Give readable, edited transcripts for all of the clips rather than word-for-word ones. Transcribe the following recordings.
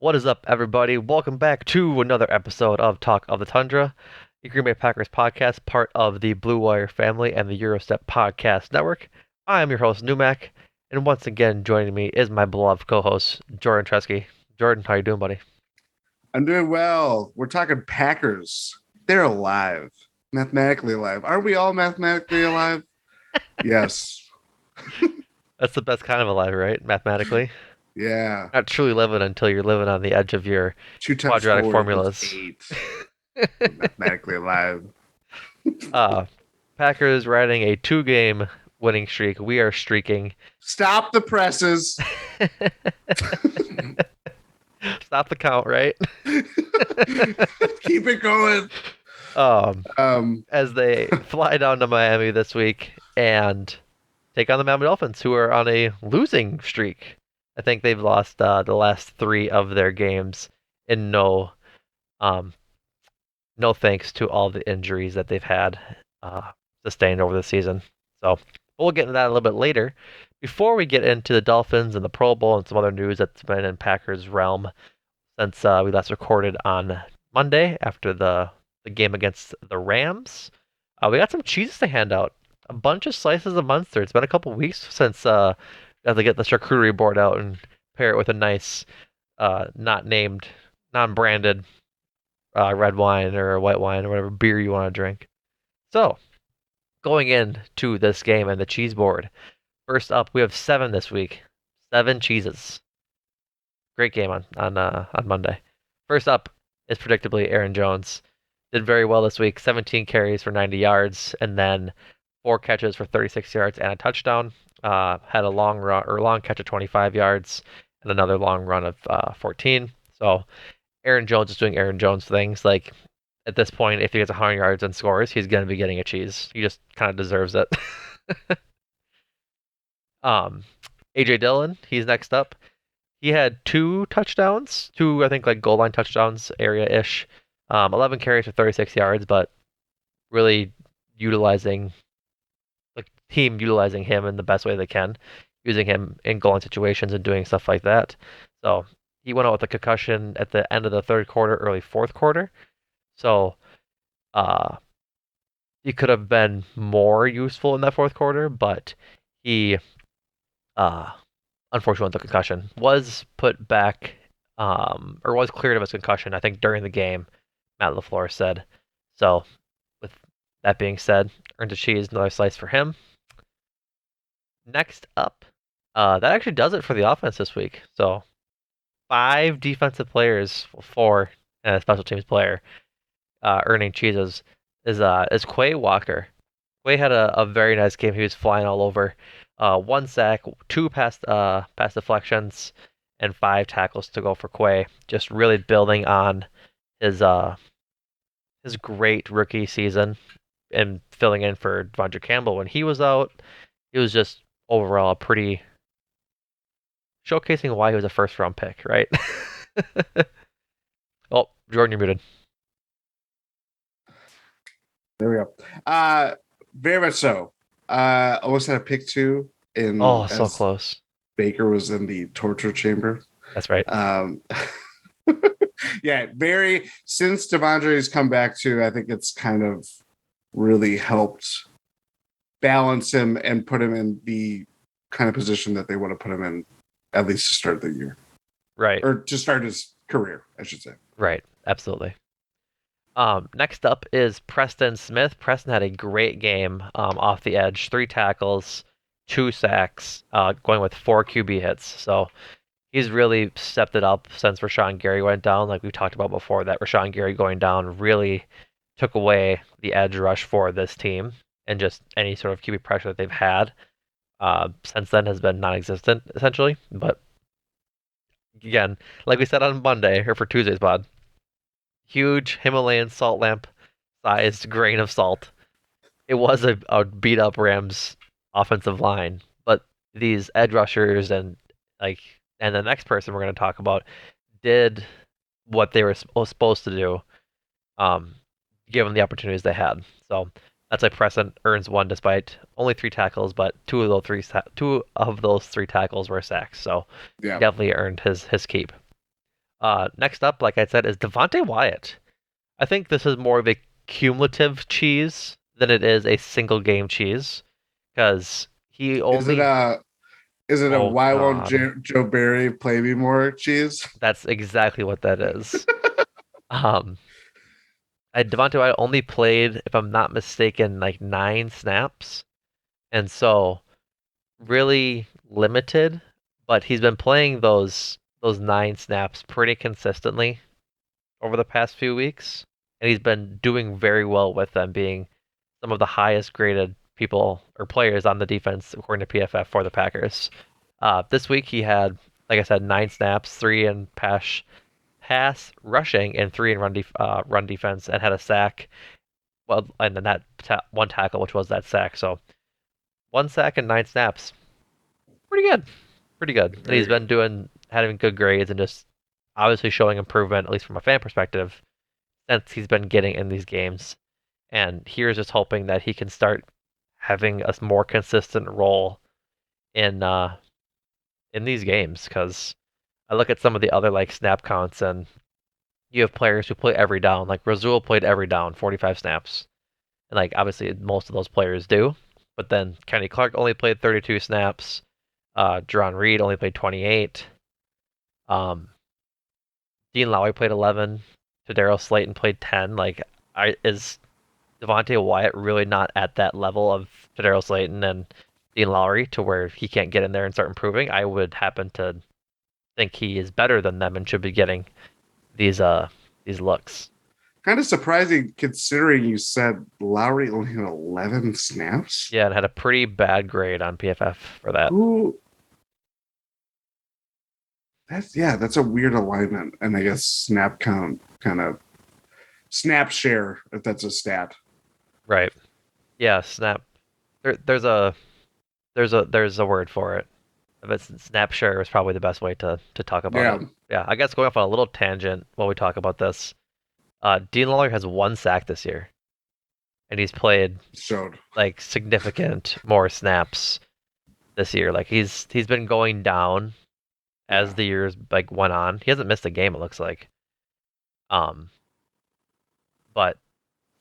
What is up, everybody? Welcome back to another episode of Talk of the Tundra, the Green Bay Packers podcast, part of the Blue Wire family and the Eurostep Podcast Network. I am your host, Numac, and once again joining me is my beloved co-host, Jordan Tresky. Jordan, how you doing, buddy? I'm doing well. We're talking Packers. They're alive, mathematically alive. Aren't we all mathematically alive? Yes. That's the best kind of alive, right? Mathematically. Yeah. Not truly living until you're living on the edge of your Two times quadratic four equals formulas. eight. We're mathematically alive. uh, Packers riding a two-game winning streak. We are streaking. Stop the presses. Stop the count, right? Keep it going. Um, Um, as they fly down to Miami this week and take on the Miami Dolphins, who are on a losing streak. I think they've lost the last three of their games in um, no thanks to all the injuries that they've had sustained over the season. So we'll get into that a little bit later. Before we get into the Dolphins and the Pro Bowl and some other news that's been in Packers realm since we last recorded on Monday after the game against the Rams, we got some cheeses to hand out. A bunch of slices of Munster. It's been a couple weeks since we had to get the charcuterie board out and pair it with a nice, not named, non-branded red wine or white wine or whatever beer you want to drink. So, going into this game and the cheese board, first up, we have seven this week. Seven cheeses. Great game on Monday. First up is predictably Aaron Jones. Did very well this week. 17 carries for 90 yards, and then four catches for 36 yards and a touchdown. Had a long run or long catch of 25 yards and another long run of 14. So Aaron Jones is doing Aaron Jones things. Like at this point, if he gets 100 yards and scores, he's going to be getting a cheese. He just kind of deserves it. um, AJ Dillon, he's next up. He had two touchdowns, two I think like goal line touchdowns area ish. 11 carries for 36 yards, but really utilizing the team utilizing him in the best way they can, using him in goal line situations and doing stuff like that. So he went out with a concussion at the end of the third quarter, early fourth quarter. So uh, he could have been more useful in that fourth quarter, but he uh, unfortunately with the concussion was put back or was cleared of his concussion. I think during the game, Matt LaFleur said. So with that being said, earned a cheese, another slice for him. Next up, that actually does it for the offense this week. So five defensive players, four and a special teams player earning cheeses is Quay Walker. Quay had a very nice game. He was flying all over. One sack, two pass deflections, and five tackles to go for Quay. Just really building on his his great rookie season and filling in for Devondre Campbell when he was out. He was just overall a pretty showcasing why he was a first round pick, right? Oh, Jordan, you're muted. there we go. Very much so. Almost had a pick two in Oh, so as close. Baker was in the torture chamber. That's right. Yeah, very since Devondre's come back to, I think it's kind of really helped balance him and put him in the kind of position that they want to put him in, at least to start the year. Right. Or to start his career, I should say. Right. Absolutely. Next up is Preston Smith. Preston had a great game off the edge, three tackles, two sacks, going with four QB hits. So he's really stepped it up since Rashawn Gary went down. Like we talked about before, that Rashawn Gary going down really took away the edge rush for this team, and just any sort of QB pressure that they've had since then has been non-existent essentially. But again, like we said on Monday or for Tuesday's pod, huge Himalayan salt lamp sized grain of salt. It was a beat up Rams offensive line, but these edge rushers like and the next person we're going to talk about did what they were supposed to do, given the opportunities they had. So that's why Preston earns one despite only three tackles, but two of those three tackles were sacks. So he Yeah. definitely earned his keep. Next up, like I said, is Devontae Wyatt. I think this is more of a cumulative cheese than it is a single game cheese because he Is it only. a Oh why won't God, Joe Barry play me more cheese? that's exactly what that is. Um, Devontae Wyatt only played, if I'm not mistaken, like 9 snaps, and so really limited. But he's been playing those 9 snaps pretty consistently over the past few weeks, and he's been doing very well with them being some of the highest graded people or players on the defense according to PFF for the Packers. This week he had, like I said, 9 snaps, 3 in pass rushing, and 3 in run defense, and had a sack. Well, and then that one tackle, which was that sack. So 1 sack and 9 snaps, pretty good, pretty good. And he's Very been good. doing having good grades and just obviously showing improvement, at least from a fan perspective, since he's been getting in these games. And here's just hoping that he can start having a more consistent role in in these games because I look at some of the other like snap counts and you have players who play every down. Like Razul played every down, 45 snaps, and like obviously most of those players do. But then Kenny Clark only played 32 snaps. Jerron Reed only played 28. Um, Dean Lowry played 11. Tadaro Slayton played 10. Like, is Devontae Wyatt really not at that level of Tadaro Slayton and Dean Lowry to where he can't get in there and start improving? I would happen to think he is better than them and should be getting these these looks. Kind of surprising considering you said Lowry only had 11 snaps. Yeah, and had a pretty bad grade on PFF for that. Who that's yeah, that's a weird alignment. And I guess snap count kind of snap share, if that's a stat. Right. Yeah, snap. There's a there's a word for it. If it's snap share is probably the best way to talk about Yeah, it. Yeah, I guess going off on a little tangent while we talk about this. Dean Lawler has 1 sack this year, and he's played showed. like significant more snaps this year. Like he's been going down as Yeah. the years like went on. He hasn't missed a game, it looks like. Um, but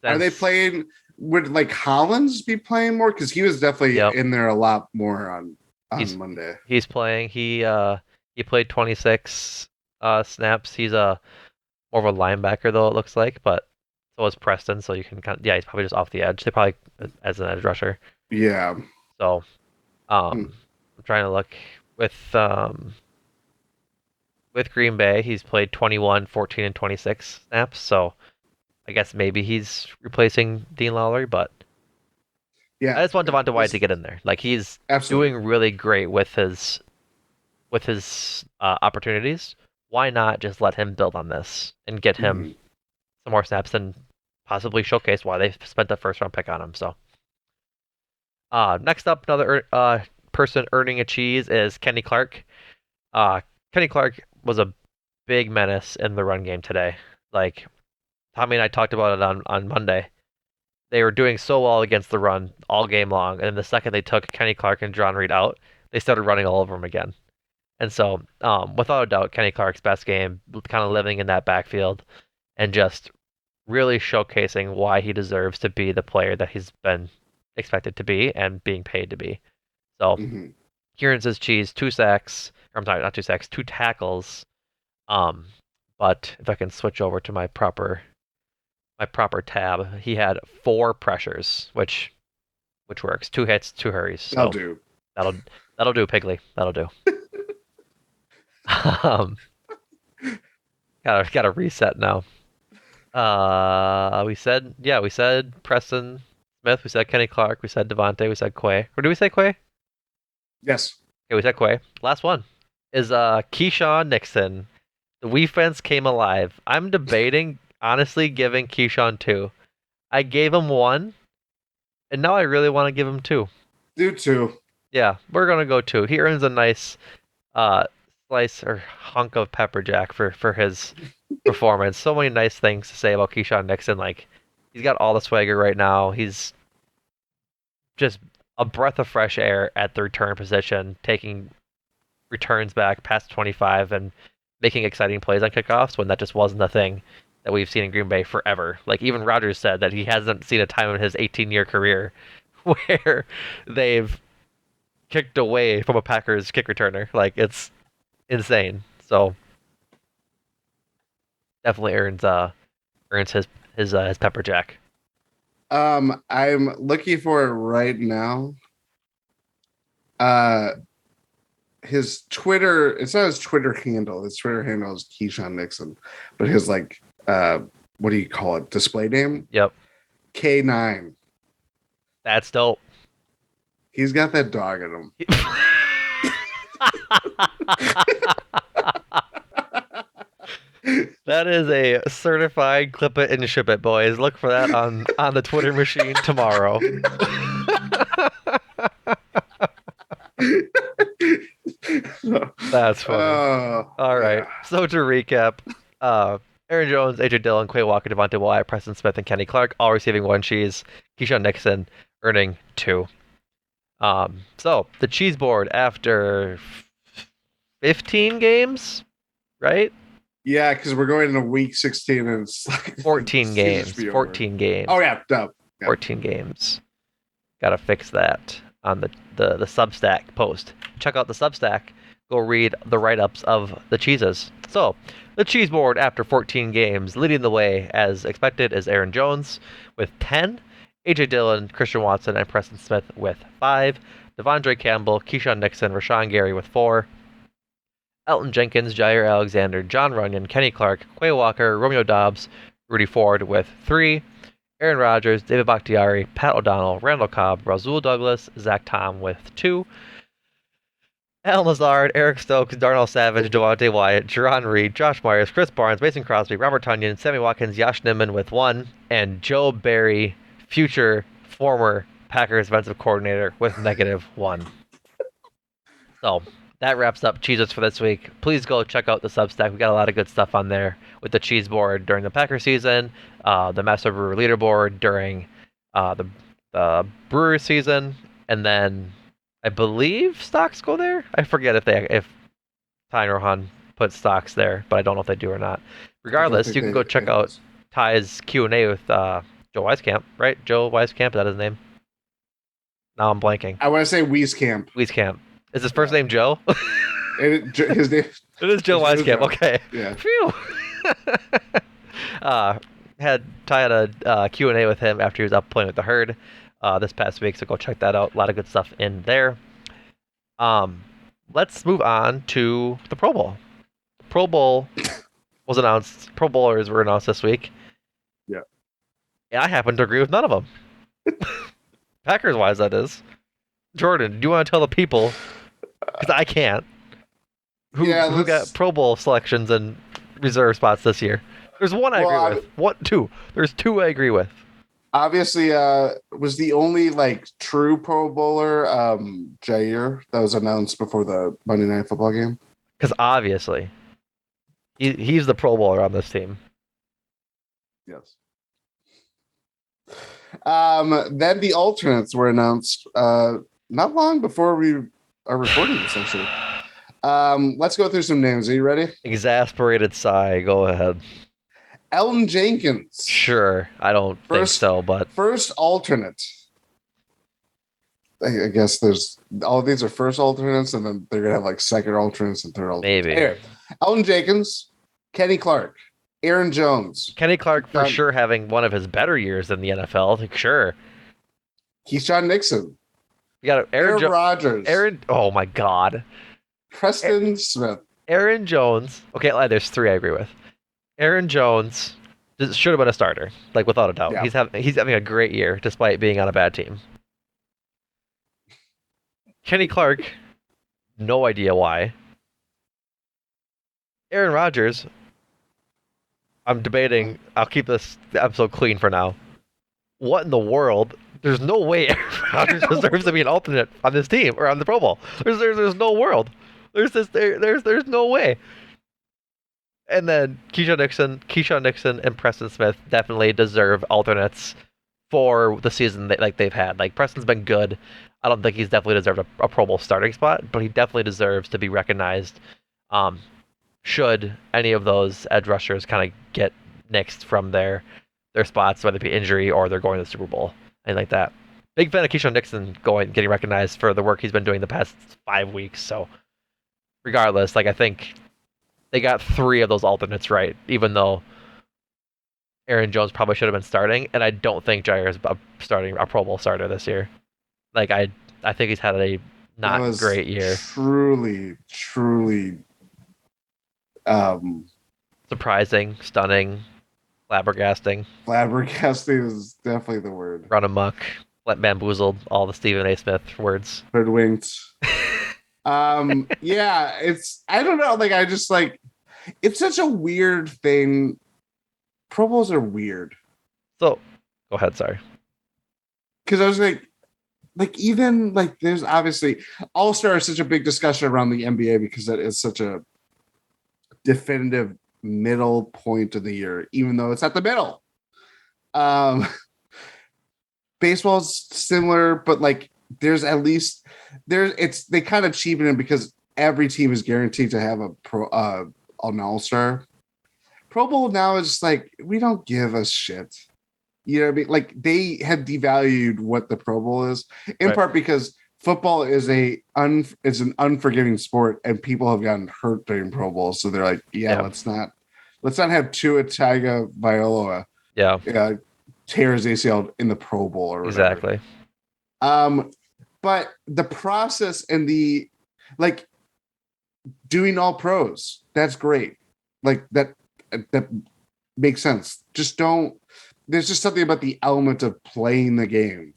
Are they since playing? Would like Hollins be playing more? Because he was definitely yep, in there a lot more on he's Monday. he's playing. He played 26 snaps. He's a more of a linebacker though it looks like, but so is Preston. So you can kind of, yeah, he's probably just off the edge. They probably as an edge rusher. Yeah. So Hmm. I'm trying to look with Green Bay. He's played 21, 14, and 26 snaps. So I guess maybe he's replacing Dean Lowry, but I Yeah. just want Devonta Wyatt to This get in there. Like he's absolutely. doing really great with his opportunities. Why not just let him build on this and get him Mhm. some more snaps and possibly showcase why they spent the first round pick on him? So, next up, another person earning a cheese is Kenny Clark. Uh, Kenny Clark was a big menace in the run game today. Like Tommy and I talked about it on Monday. They were doing so well against the run all game long, and then the second they took Kenny Clark and John Reed out, they started running all over him again. And so, without a doubt, Kenny Clark's best game, kind of living in that backfield and just really showcasing why he deserves to be the player that he's been expected to be and being paid to be. So, Mhm. Kieran's his cheese, 2 sacks, or I'm sorry, not 2 sacks, 2 tackles. Um, but if I can switch over to my proper tab, he had 4 pressures, which works. 2 hits, 2 hurries. I'll So do. that'll that'll do, Pigley. That'll do. um, gotta reset now. We said Preston Smith, we said Kenny Clark, we said Devontae, we said Quay. Or did we say Quay? Yes. Okay, we said Quay. Last one is Keyshawn Nixon. The Wii fence came alive. I'm debating honestly giving Keyshawn 2. I gave him 1, and now I really want to give him 2. Do too. Yeah, we're gonna go 2. He earns a nice uh slice or hunk of pepper jack for his performance. So many nice things to say about Keyshawn Nixon. Like he's got all the swagger right now. He's just a breath of fresh air at the return position, taking returns back past 25 and making exciting plays on kickoffs when that just wasn't a thing that we've seen in Green Bay forever. Like even Rodgers said that he hasn't seen a time in his 18-year career where they've kicked away from a Packers kick returner. Like it's insane. So definitely earns his pepper jack. I'm looking for it right now. Uh, his Twitter, it's not his Twitter handle. His Twitter handle is Keyshawn Nixon, but his what do you call it? Display name? Yep, K9. that's dope. He's got that dog in him. That is a certified clip it and ship it, boys. Look for that on the Twitter machine tomorrow. That's funny. All right. Yeah. So to recap, Aaron Jones, AJ Dillon, Quay Walker, Devontae Wyatt, Preston Smith, and Kenny Clark all receiving 1 cheese. Keyshawn Nixon earning 2. So the cheese board after 15 games, right? Yeah, because we're going into week 16 and it's like 14 games. 14 games. Oh yeah, duh. Yeah. 14 games. Gotta fix that on the Substack post. Check out the Substack. Go read the write-ups of the cheeses. So, the cheese board after 14 games, leading the way as expected is Aaron Jones with 10, AJ Dillon, Christian Watson, and Preston Smith with 5, Devondre Campbell, Keyshawn Nixon, Rashawn Gary with 4, Elton Jenkins, Jair Alexander, John Runyon, Kenny Clark, Quay Walker, Romeo Dobbs, Rudy Ford with 3, Aaron Rodgers, David Bakhtiari, Pat O'Donnell, Randall Cobb, Rasul Douglas, Zach Tom with 2, Al Lazard, Eric Stokes, Darnell Savage, Devontae Wyatt, Jerron Reed, Josh Myers, Chris Barnes, Mason Crosby, Robert Tunyon, Sammy Watkins, Yash Nimman with 1, and Joe Barry, future former Packers defensive coordinator, with -1. So that wraps up Cheez-Its for this week. Please go check out the Substack. We got a lot of good stuff on there with the cheese board during the Packer season, the Master Brewer leaderboard during the Brewer season, and then I believe stocks go there. I forget if Ty and Rohan put stocks there, but I don't know if they do or not. Regardless, you can go check out Ty's Q&A with Joe Wieskamp, right? Joe Wieskamp, is that his name? Now I'm blanking. I want to say Wieskamp. Wieskamp. Is his first name Joe? His name. It is Joe Wieskamp. Okay. Yeah. Phew. Ty had a Q&A with him after he was up playing with the herd this past week, so go check that out. A lot of good stuff in there. Let's move on to the Pro Bowl. The Pro Bowl was announced. Pro Bowlers were announced this week. Yeah. And I happen to agree with none of them. Packers-wise, that is. Jordan, do you want to tell the people? Because I can't. Who got Pro Bowl selections and reserve spots this year? There's one I agree with. What? Two. There's 2 I agree with. Obviously, was the only true Pro Bowler Jair that was announced before the Monday Night Football game. Because obviously, he's the Pro Bowler on this team. Yes. Then the alternates were announced not long before we are recording this, actually. Let's go through some names. Are you ready? Exasperated sigh. Go ahead. Elton Jenkins. Sure. I don't think so, but... First alternate. I guess there's... All of these are first alternates, and then they're going to have second alternates and third alternates. Maybe. Anyway, Elton Jenkins, Kenny Clark, Aaron Jones. Kenny Clark for sure having one of his better years in the NFL. Sure. Keyshawn Nixon. You got Aaron Rodgers. Oh my God. Preston Smith. Aaron Jones. Okay, there's 3 I agree with. Aaron Jones should have been a starter, without a doubt. Yeah. He's having a great year despite being on a bad team. Kenny Clark, no idea why. Aaron Rodgers, I'm debating. I'll keep this episode clean for now. What in the world? There's no way Aaron Rodgers deserves to be an alternate on this team or on the Pro Bowl. There's no world. There's no way. And then Keyshawn Nixon, and Preston Smith definitely deserve alternates for the season that they've had. Preston's been good. I don't think he's definitely deserved a Pro Bowl starting spot, but he definitely deserves to be recognized should any of those edge rushers kind of get nixed from their spots, whether it be injury or they're going to the Super Bowl, anything like that. Big fan of Keyshawn Nixon getting recognized for the work he's been doing the past 5 weeks. So regardless, like I think they got three of those alternates right, even though Aaron Jones probably should have been starting, and I don't think Jair is a Pro Bowl starter this year. Like I think he's had a That not was great year. truly um, Surprising, stunning, flabbergasting, flabbergasting is definitely the word. run amok, bamboozled, all the Stephen A. Smith words. Hoodwinked. Yeah, it's I don't know. Like I just like it's such a weird thing. Pro Bowls are weird. So, go ahead. Sorry. Because I was like even like there's obviously All Star is such a big discussion around the NBA because that is such a definitive middle point of the year, even though it's at the middle. Um, baseball's similar, but like there's at least they kind of cheapen it because every team is guaranteed to have an all-star. Pro Bowl now is just like we don't give a shit. You know what I mean? Like they have devalued what the Pro Bowl is, in Right. part because football is an unforgiving sport and people have gotten hurt during Pro Bowl. So they're like, yeah, Yeah. let's not have Tua Tagovailoa Yeah. tear his ACL in the Pro Bowl or whatever. Exactly. But the process and the like doing all pros, that's great. Like that makes sense. Just don't. There's just something about the element of playing the game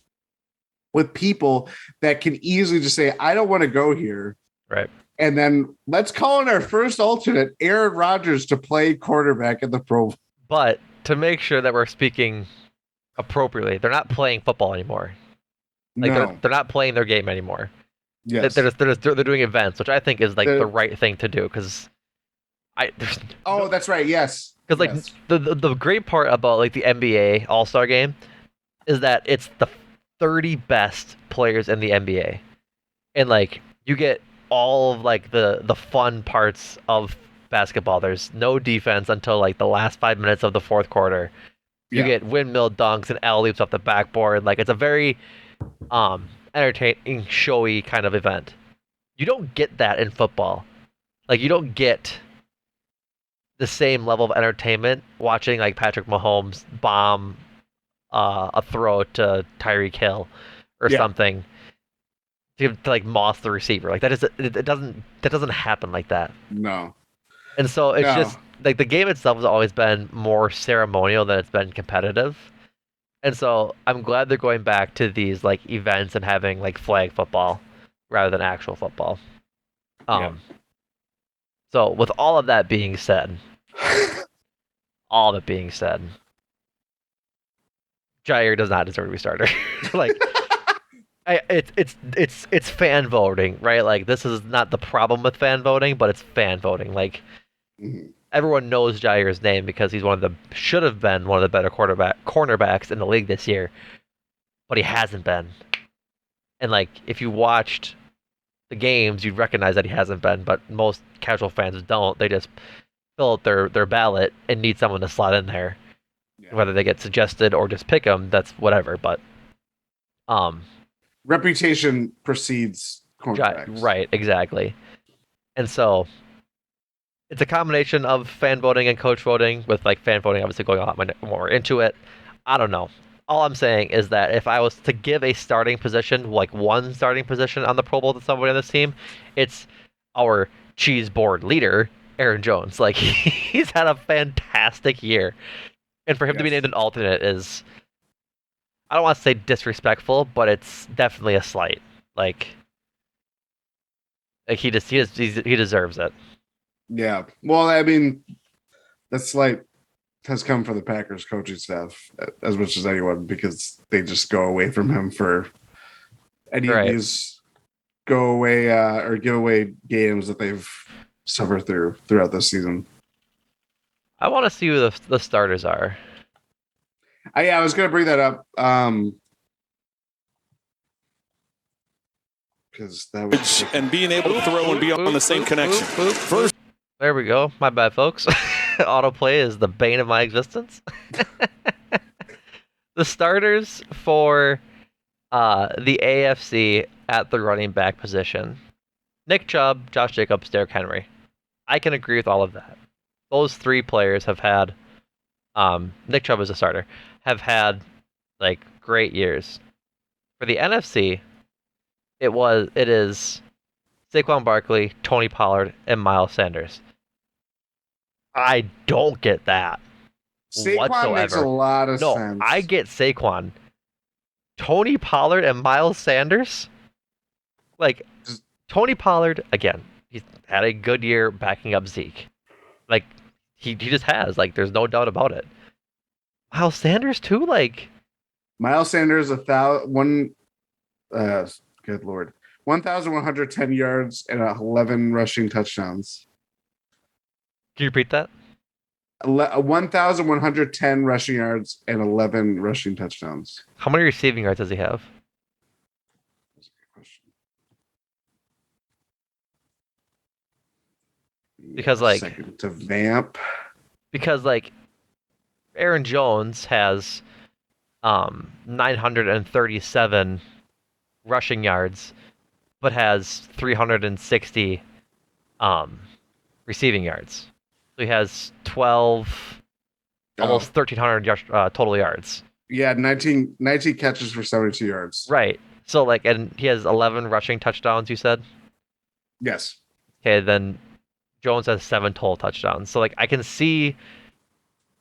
with people that can easily just say, I don't want to go here. Right. And then let's call in our first alternate, Aaron Rodgers, to play quarterback at the Pro Bowl. But to make sure that we're speaking appropriately, they're not playing football anymore. Like No. they're not playing their game anymore. Yes. They're doing events, which I think is like the right thing to do because that's right. Yes. because like yes. the great part about like the NBA All Star Game is that it's the 30 best players in the NBA, and like you get all of like the fun parts of basketball. There's no defense until like the last 5 minutes of the fourth quarter. You Yeah. get windmill dunks and alley oops off the backboard. Like it's a very entertaining, showy kind of event. You don't get that in football. Like you don't get the same level of entertainment watching like Patrick Mahomes bomb a throw to Tyreek Hill or Yeah. something to like moss the receiver. Like it doesn't happen like that. No. And so it's No. just like the game itself has always been more ceremonial than it's been competitive. And so I'm glad they're going back to these like events and having like flag football rather than actual football. Yeah. So with all of that being said, Jair does not deserve to be starter. Like it's fan voting, right? Like this is not the problem with fan voting, but it's fan voting. Like everyone knows Jair's name because he's should have been one of the better cornerbacks in the league this year, but he hasn't been. And like if you watched the games, you'd recognize that he hasn't been, but most casual fans don't. They just fill out their ballot and need someone to slot in there. Yeah. Whether they get suggested or just pick them, that's whatever. But reputation precedes cornerbacks. Right, exactly. And so it's a combination of fan voting and coach voting, with like fan voting obviously going a lot more into it. I don't know. All I'm saying is that if I was to give a starting position, like one starting position on the Pro Bowl to somebody on this team, it's our cheese board leader, Aaron Jones. Like he's had a fantastic year. And for him to be named an alternate is, I don't want to say disrespectful, but it's definitely a slight. Like he deserves it. Yeah. Well, I mean, that slight has come from the Packers coaching staff as much as anyone because they just go away from him for any of these go away or give away games that they've suffered throughout this season. I want to see who the starters are. I was going to bring that up because that was and being able to throw and be on the same connection. First There we go. My bad, folks. Autoplay is the bane of my existence. The starters for the AFC at the running back position: Nick Chubb, Josh Jacobs, Derrick Henry. I can agree with all of that. Those three players have had Nick Chubb is a starter, have had like great years. For the NFC, it is Saquon Barkley, Tony Pollard, and Miles Sanders. I don't get that Saquon makes a whatsoever. lot of No, I sense. get Saquon. Tony Pollard and Miles Sanders? Like, Just Tony Pollard, again, he's had a good year backing up Zeke. Like, he just has. Like, there's no doubt about it. Miles Sanders, too? Like, Miles Sanders, uh, good lord, 1,110 yards and 11 rushing touchdowns. can you repeat that? 1,110 rushing yards and 11 rushing touchdowns. How many receiving yards does he have? Yeah, Because, like, second to vamp. because Aaron Jones has 937 rushing yards, but has 360 um, receiving yards. So he has 12, Oh, almost 1,300 total yards. yeah, 19 catches for 72 yards. Right. So like, and he has 11 rushing touchdowns. You said. Yes. Okay, then Jones has 7 total touchdowns. So like, I can see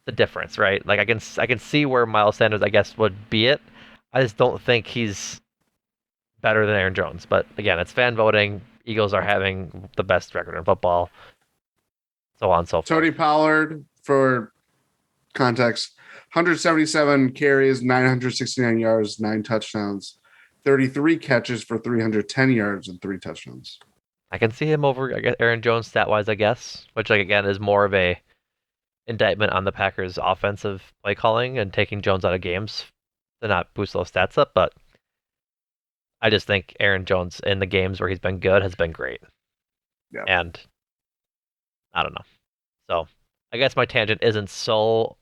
the difference, right? Like, I can see where Miles Sanders, I guess, would be it. I just don't think he's better than Aaron Jones. But again, it's fan voting. Eagles are having the best record in football, so on and so forth. Tony Pollard, for context, 177 carries, 969 yards, 9 touchdowns, 33 catches for 310 yards and 3 touchdowns. I can see him over, I guess, Aaron Jones stat wise, I guess, which like again is more of a indictment on the Packers' offensive play calling and taking Jones out of games to not boost those stats up. But I just think Aaron Jones in the games where he's been good has been great, Yeah. and I don't know. So I guess my tangent isn't so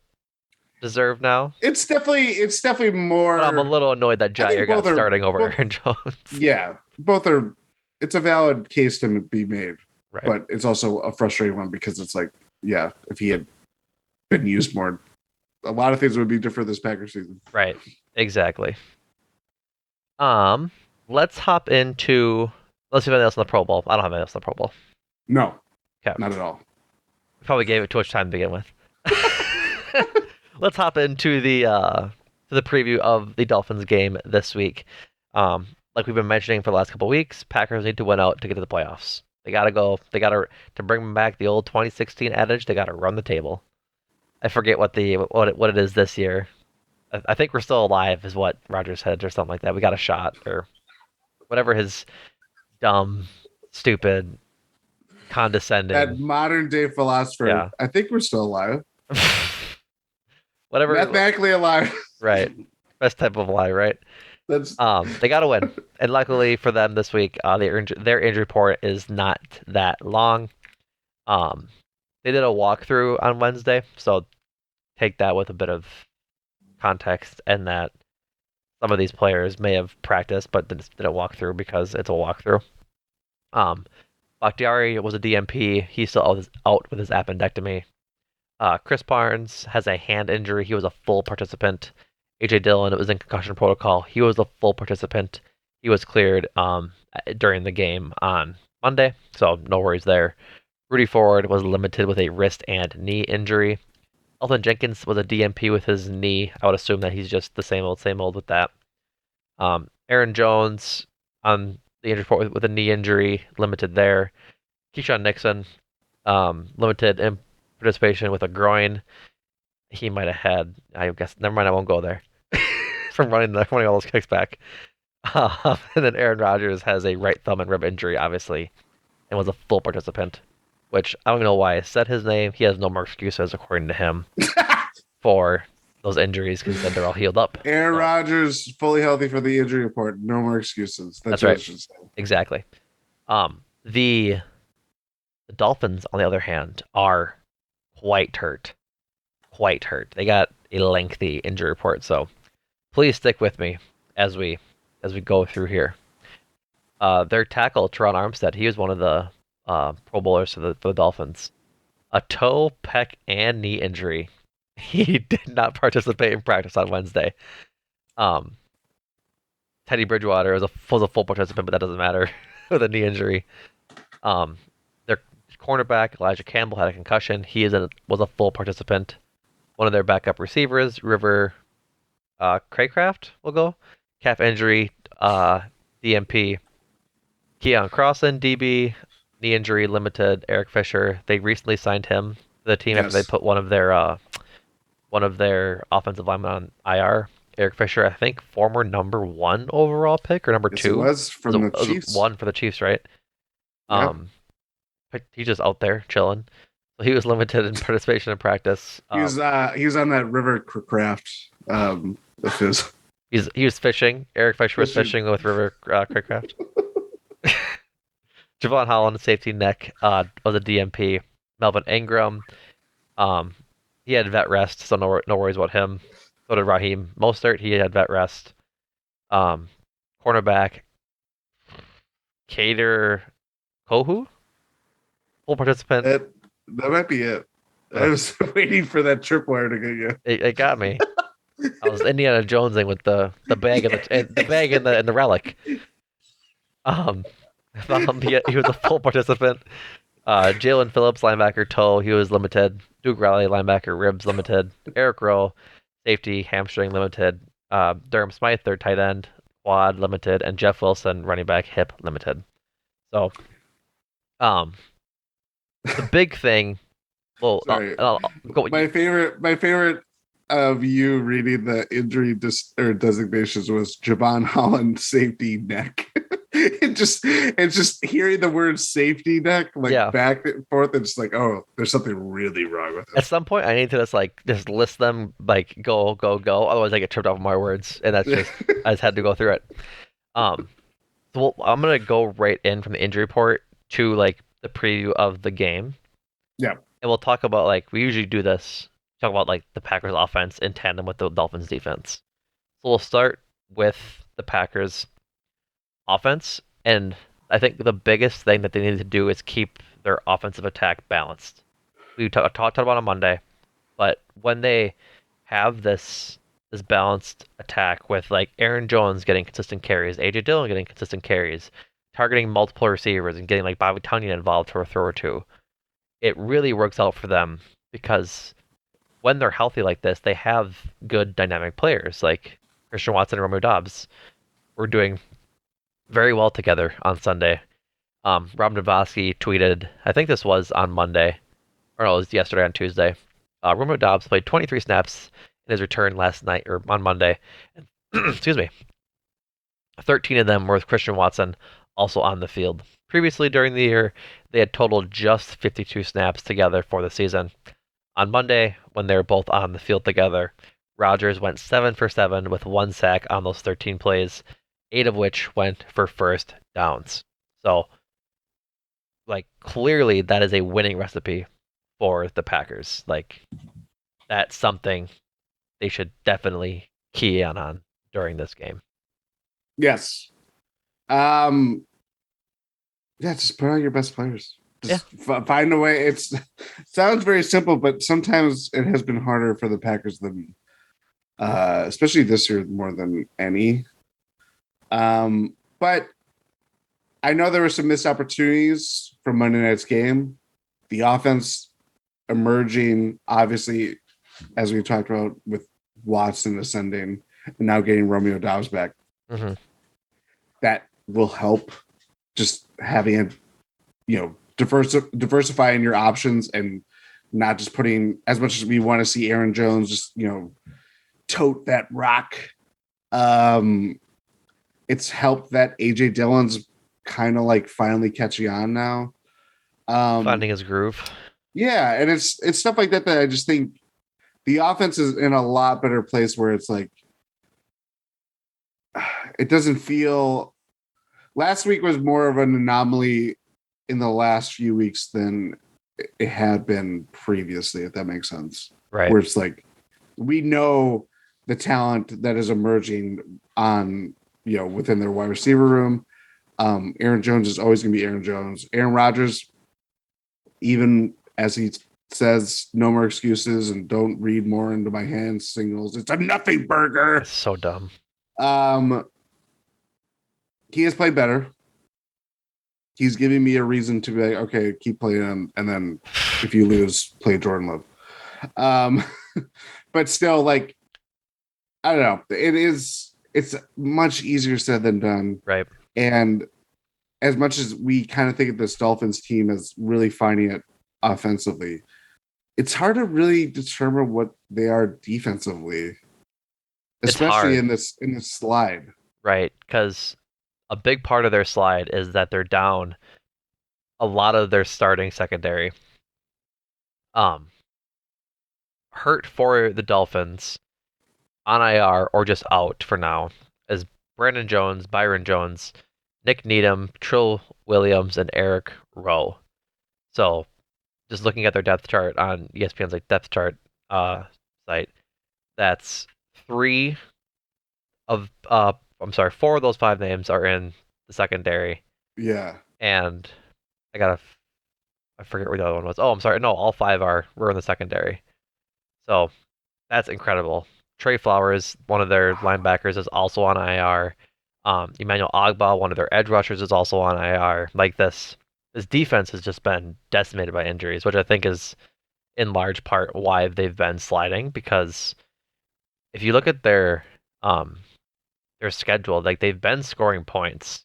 deserved now, It's definitely but I'm a more. little annoyed that I Jair think got both are starting over both Aaron Jones. yeah, both are. It's a valid case to be made, Right. but it's also a frustrating one because it's like, yeah, if he had been used more, a lot of things would be different this Packers season. Right. Exactly. Um, let's hop into. Let's see if anything else in the Pro Bowl. I don't have anything else in the Pro Bowl. No, Okay. not at all. Probably gave it too much time to begin with. Let's hop into the preview of the Dolphins game this week. Like we've been mentioning for the last couple of weeks, Packers need to win out to get to the playoffs. They gotta go. They gotta to bring back the old 2016 adage. They gotta run the table. I forget what it is this year. I think we're still alive, is what Rogers said, or something like that. We got a shot, or whatever his dumb, stupid, That condescending, modern day philosopher, yeah, I think we're still alive, whatever. mathematically alive. Right, best type of lie, right? That's They got to win, and luckily for them this week, their injury report is not that long. Um, they did a walkthrough on Wednesday, so take that with a bit of context, and that some of these players may have practiced but didn't walk through because it's a walkthrough. Um, Bakhtiari was a DMP. He's still out with his appendectomy. Chris Barnes has a hand injury. He was a full participant. AJ Dillon, it was in concussion protocol. He was a full participant. He was cleared during the game on Monday, so no worries there. Rudy Ford was limited with a wrist and knee injury. Elton Jenkins was a DMP with his knee. I would assume that he's just the same old with that. Aaron Jones on the injury report with a knee injury, limited there. Keyshawn Nixon, limited in participation with a groin. He might have had. I guess. Never mind. I won't go there. From running all those kicks back. And then Aaron Rodgers has a right thumb and rib injury, obviously, and was a full participant. Which I don't know why I said his name. He has no more excuses, according to him, for those injuries because he said they're all healed up. Aaron So Rodgers fully healthy for the injury report. No more excuses. that's That's what I right. should say. Exactly. The The Dolphins, on the other hand, are quite hurt. Quite hurt. They got a lengthy injury report, so please stick with me as we go through here. Their tackle, Teron Armstead, he was one of the Pro Bowlers for the Dolphins. A toe, pec, and knee injury. He did not participate in practice on Wednesday. Um, Teddy Bridgewater was a full participant, but that doesn't matter with a knee injury. Um, their cornerback Elijah Campbell had a concussion. Was a full participant. One of their backup receivers, River Craycraft, will go. Calf injury, DMP. Keon Crossan, DB, knee injury limited. Eric Fisher. They recently signed him to the team after they Yes. put one of their offensive linemen on IR. Eric Fisher, I think, former number one overall pick or number Yes, it two. was from the It was Chiefs. one for the Chiefs, right? Yeah. Um, but he's just out there chilling. So he was limited in participation in practice. He was on that river craft of his. He was fishing. Eric Fisher was Fishing. fishing with River Craycraft. Javon Holland, safety neck, was a DMP. Melvin Ingram, um, he had vet rest, so no worries about him. So did Raheem Mostert. He had vet rest. Um, Cornerback Cater Kohu, full participant. That might be it. I Ugh, was waiting for that tripwire to get you. it got me. I was Indiana Jonesing with the bag and the bag and the relic. Um, he was a full participant. Jalen Phillips, linebacker, toe, he was limited. Duke Riley, linebacker, ribs, limited. Eric Rowe, safety, hamstring, limited. Durham Smythe, their tight end, quad, limited. And Jeff Wilson, running back, hip, limited. So, um, the big thing, well, Sorry. I'll go, My favorite of you reading the injury or designations was Javon Holland safety neck. It's just hearing the word safety neck like yeah. back and forth. It's like, oh, there's something really wrong with At this. some point, I need to just list them like go go go. Otherwise, I get tripped off my words, and I just had to go through it. Um, I'm gonna go right in from the injury report to like the preview of the game, Yeah. and we'll talk about like we usually do this. Talk about like the Packers offense in tandem with the Dolphins defense. So we'll start with the Packers offense, and I think the biggest thing that they need to do is keep their offensive attack balanced. We talked about it on Monday, but when they have this balanced attack with like Aaron Jones getting consistent carries, AJ Dillon getting consistent carries, targeting multiple receivers and getting like Bobby Tunyon involved for a throw or two, it really works out for them because when they're healthy like this, they have good dynamic players like Christian Watson and Romeo Dobbs. We're doing very well together on Sunday. Rob Navosky tweeted, I think this was on Monday, or no, it was yesterday on Tuesday. Romeo Dobbs played 23 snaps in his return last night or on Monday. And, excuse me. 13 of them were with Christian Watson also on the field. Previously during the year, they had totaled just 52 snaps together for the season. On Monday, when they were both on the field together, Rodgers went 7 for 7 with one sack on those 13 plays, 8 of which went for first downs. So, like, clearly that is a winning recipe for the Packers. Like, that's something they should definitely key in on during this game. Yes. Um, yeah, just put out your best players. Yeah. Just find a way. It's sounds very simple, but sometimes it has been harder for the Packers than, especially this year more than any. But I know there were some missed opportunities from Monday night's game. The offense emerging, obviously, as we talked about with Watson ascending and now getting Romeo Dobbs back. Mm-hmm. That will help just having, diversifying your options and not just putting as much as we want to see Aaron Jones just, tote that rock. It's helped that AJ Dillon's kind of like finally catching on now. Finding his groove. Yeah, and it's stuff like that I just think the offense is in a lot better place where it's like it doesn't feel. Last week was more of an anomaly in the last few weeks than it had been previously, if that makes sense. Right. Where it's like we know the talent that is emerging on within their wide receiver room. Aaron Jones is always going to be Aaron Jones. Aaron Rodgers, even as he says, no more excuses and don't read more into my hand signals. It's a nothing It's burger. so dumb. Um, he has played better. He's giving me a reason to be like, okay, keep playing him, and then if you lose, play Jordan Love. Um, but still, like, I don't know. It's much easier said than done. Right. And as much as we kind of think of this Dolphins team as really finding it offensively, it's hard to really determine what they are defensively, It's especially hard, in this slide. right? Because a big part of their slide is that they're down a lot of their starting secondary. Um, hurt for the Dolphins on IR or just out for now is Brandon Jones, Byron Jones, Nick Needham, Trill Williams, and Eric Rowe. So just looking at their depth chart on ESPN's like depth chart site, that's three of I'm sorry, four of those five names are in the secondary, Yeah. and I gotta I forget where the other one was. Oh, I'm sorry, no, all five are were in the secondary. So that's incredible. Trey Flowers, one of their linebackers, is also on IR. Emmanuel Ogba, one of their edge rushers, is also on IR. Like this defense has just been decimated by injuries, which I think is in large part why they've been sliding. Because if you look at their schedule, like they've been scoring points.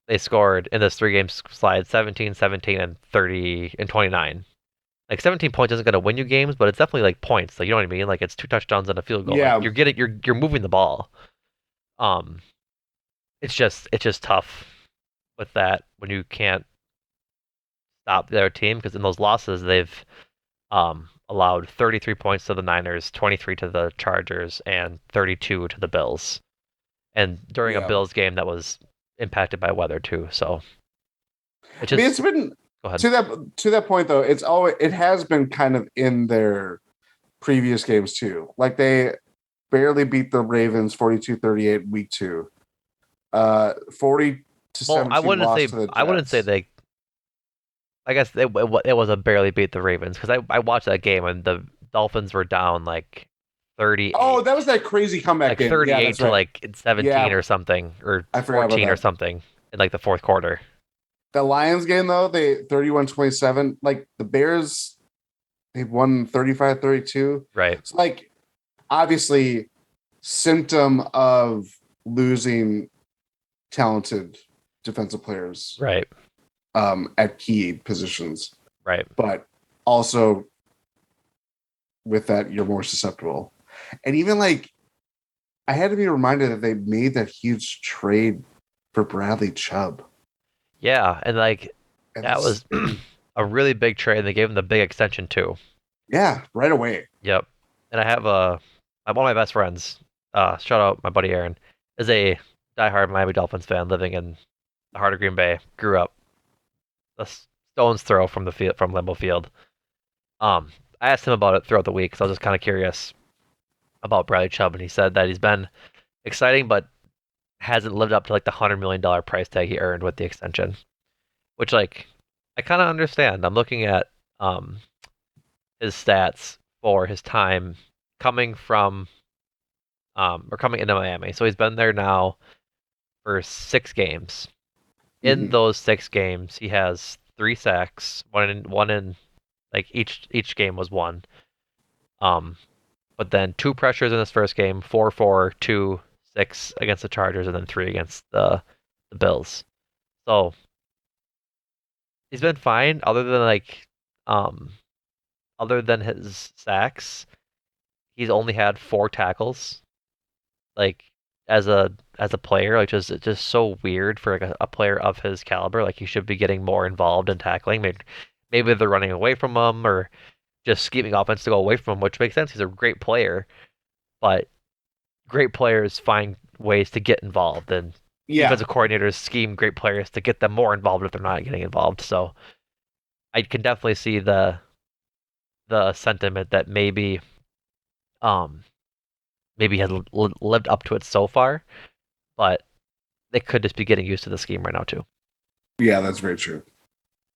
They scored in this three game slide 17, 17, and 30 and 29. Like 17 points isn't going to win you games, but it's definitely like points. Like you know what I mean? Like it's two touchdowns and a field goal. Like Yeah. you're moving the ball. Um, it's just tough with that when you can't stop their team because in those losses they've allowed 33 points to the Niners, 23 to the Chargers, and 32 to the Bills. And during a Yeah. Bills game that was impacted by weather too. So it's I mean, just it's been go ahead. to that point though. It has been kind of in their previous games too. Like they barely beat the Ravens 42-38 week 2. 40 to Well, 17 loss to the I wouldn't say Jets. they. I guess it was a barely beat the Ravens because I watched that game and the Dolphins were down like Oh, 38, that was that crazy comeback like game. Yeah, 38 that's to right. like 17 Yeah, or something or I forgot about 14 or that. something in like the fourth quarter. The Lions game though, they 31-27. Like the Bears, they won 35-32. Right. It's like obviously symptom of losing talented defensive players Right. at key positions, Right. but also with that you're more susceptible. And even like I had to be reminded that they made that huge trade for Bradley Chubb, Yeah, and like and that that's was a really big trade. And they gave him the big extension too. yeah, right away. Yep. And I have one of my best friends. Shout out my buddy Aaron is a diehard Miami Dolphins fan living in the heart of Green Bay. Grew up a stone's throw from the field from Lambeau Field. Um, I asked him about it throughout the week because I was just kind of curious about Bradley Chubb, and he said that he's been exciting, but hasn't lived up to like the $100 million price tag he earned with the extension. Which like I kind of understand. I'm looking at um his stats for his time coming from or coming into Miami. So he's been there now for 6 games. In Mm-hmm. those 6 games, he has 3 sacks. One in like each game was one. Um, but then 2 pressures in his first game, 4-4, 2-6 against the Chargers, and then 3 against the Bills. So he's been fine, um other than his sacks. He's only had 4 tackles. Like as a player, like just so weird for like a player of his caliber. Like he should be getting more involved in tackling. Maybe they're running away from him or just scheming offense to go away from him, which makes sense. He's a great player, but great players find ways to get involved, and Yeah, defensive coordinators scheme great players to get them more involved if they're not getting involved. So I can definitely see the sentiment that um maybe has lived up to it so far, but they could just be getting used to the scheme right now too. yeah, that's very true.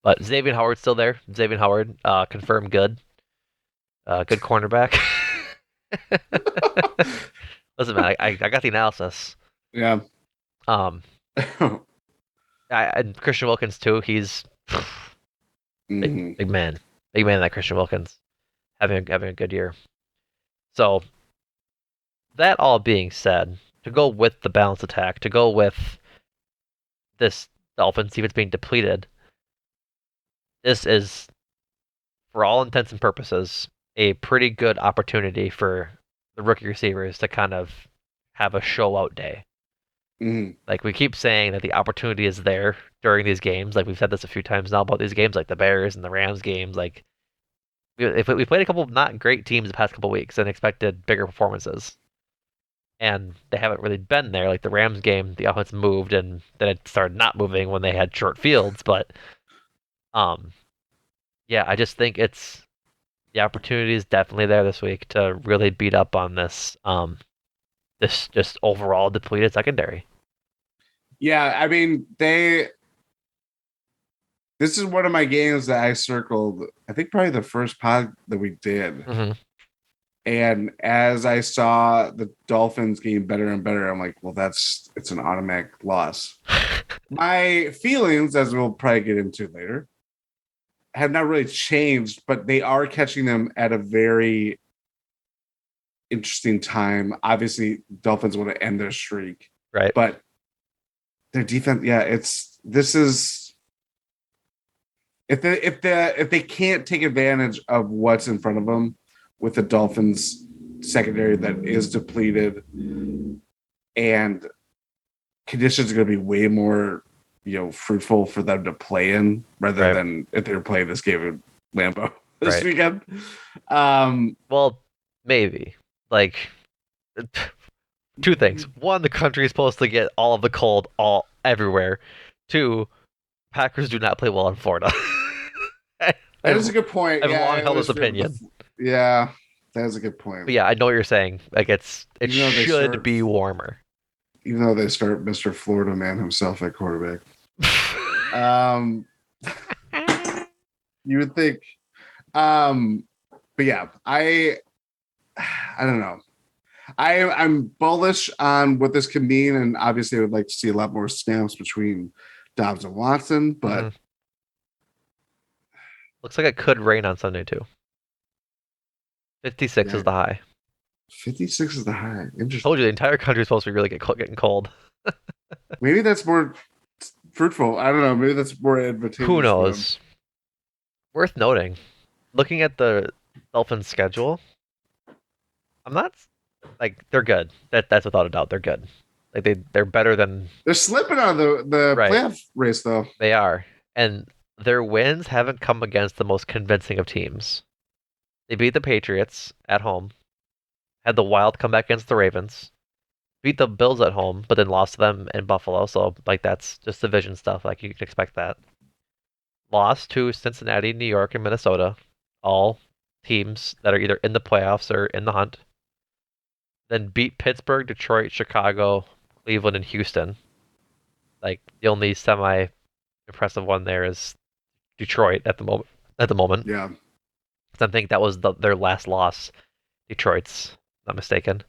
But Xavier Howard's still there. Xavier Howard, confirmed good cornerback. Listen, man, I got the analysis. Yeah. Um, and Christian Wilkins too. He's big, Hmm. big man, big man. That Christian Wilkins having a good year. So that all being said, to go with the balanced attack, to go with this Dolphins defense being depleted, this is, for all intents and purposes, a pretty good opportunity for the rookie receivers to kind of have a show out day. Hmm. Like we keep saying that the opportunity is there during these games. Like we've said this a few times now about these games, like the Bears and the Rams games. Like if we played a couple of not great teams the past couple of weeks and expected bigger performances, and they haven't really been there. Like the Rams game, the offense moved and then it started not moving when they had short fields. But um, yeah, I just think it's the opportunity is definitely there this week to really beat up on this just overall depleted secondary. Yeah, I mean, this is one of my games that I circled, I think probably the first pod that we did. Hmm. And as I saw the Dolphins getting better and better, I'm like, well, it's an automatic loss. My feelings, as we'll probably get into later, have not really changed, but they are catching them at a very interesting time. Obviously, Dolphins want to end their streak, Right. but their defense, yeah, this is if they can't take advantage of what's in front of them with the Dolphins secondary that is depleted and conditions are going to be way more fruitful for them to play in rather Right. than if they were playing this game in Lambeau this Right. weekend. Um, Well, maybe. Like two things. One, the country is supposed to get all of the cold all everywhere. Two, Packers do not play well in Florida. that is I've a good point. I've Yeah, long I held this always forget opinion. yeah, that is a good point. But yeah, I know what you're saying. Like it Even though they should start, be warmer. even though they start Mr. Florida Man himself at quarterback. Um, you would think. Um, but yeah, I don't know. I'm bullish on what this can mean, and obviously, I would like to see a lot more snaps between Dobbs and Watson. But Mhm. Looks like it could rain on Sunday too. 56 yeah, is the high. 56 is the high. Interesting. Told you the entire country is supposed to really getting cold. Maybe that's more fruitful. I don't know. Maybe that's more Who advantageous for them. knows? Worth noting, looking at the Dolphins' schedule, I'm not like they're good. That's without a doubt. They're good. Like they're better than They're slipping out of the right. playoff race, though. They are, and their wins haven't come against the most convincing of teams. They beat the Patriots at home, had the wild comeback against the Ravens, beat the Bills at home, but then lost to them in Buffalo. So like that's just division stuff. Like you can expect that. Lost to Cincinnati, New York, and Minnesota, all teams that are either in the playoffs or in the hunt. Then beat Pittsburgh, Detroit, Chicago, Cleveland, and Houston. Like the only semi impressive one there is Detroit at the moment. At the moment, Yeah. I think that was their last loss. Detroit's, not mistaken.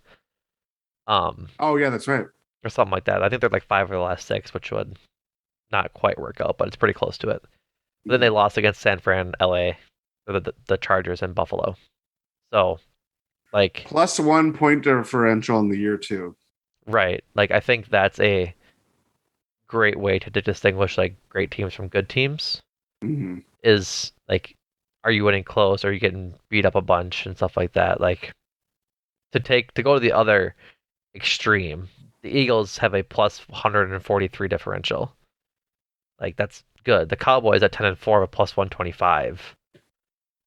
Um, Oh, yeah, that's right. or something like that. I think they're like 5 of the last 6, which would not quite work out, but it's pretty close to it. But then they Mhm. lost against San Fran, LA, or the Chargers and Buffalo. So like Plus 1 point differential in the year two. right, like I think that's a great way to distinguish like great teams from good teams Mm-hmm. is like are you winning close? Are you getting beat up a bunch and stuff like that? Like to go to the other extreme, the Eagles have a plus 143 differential. Like that's good. The Cowboys at 10-4 have a plus 125.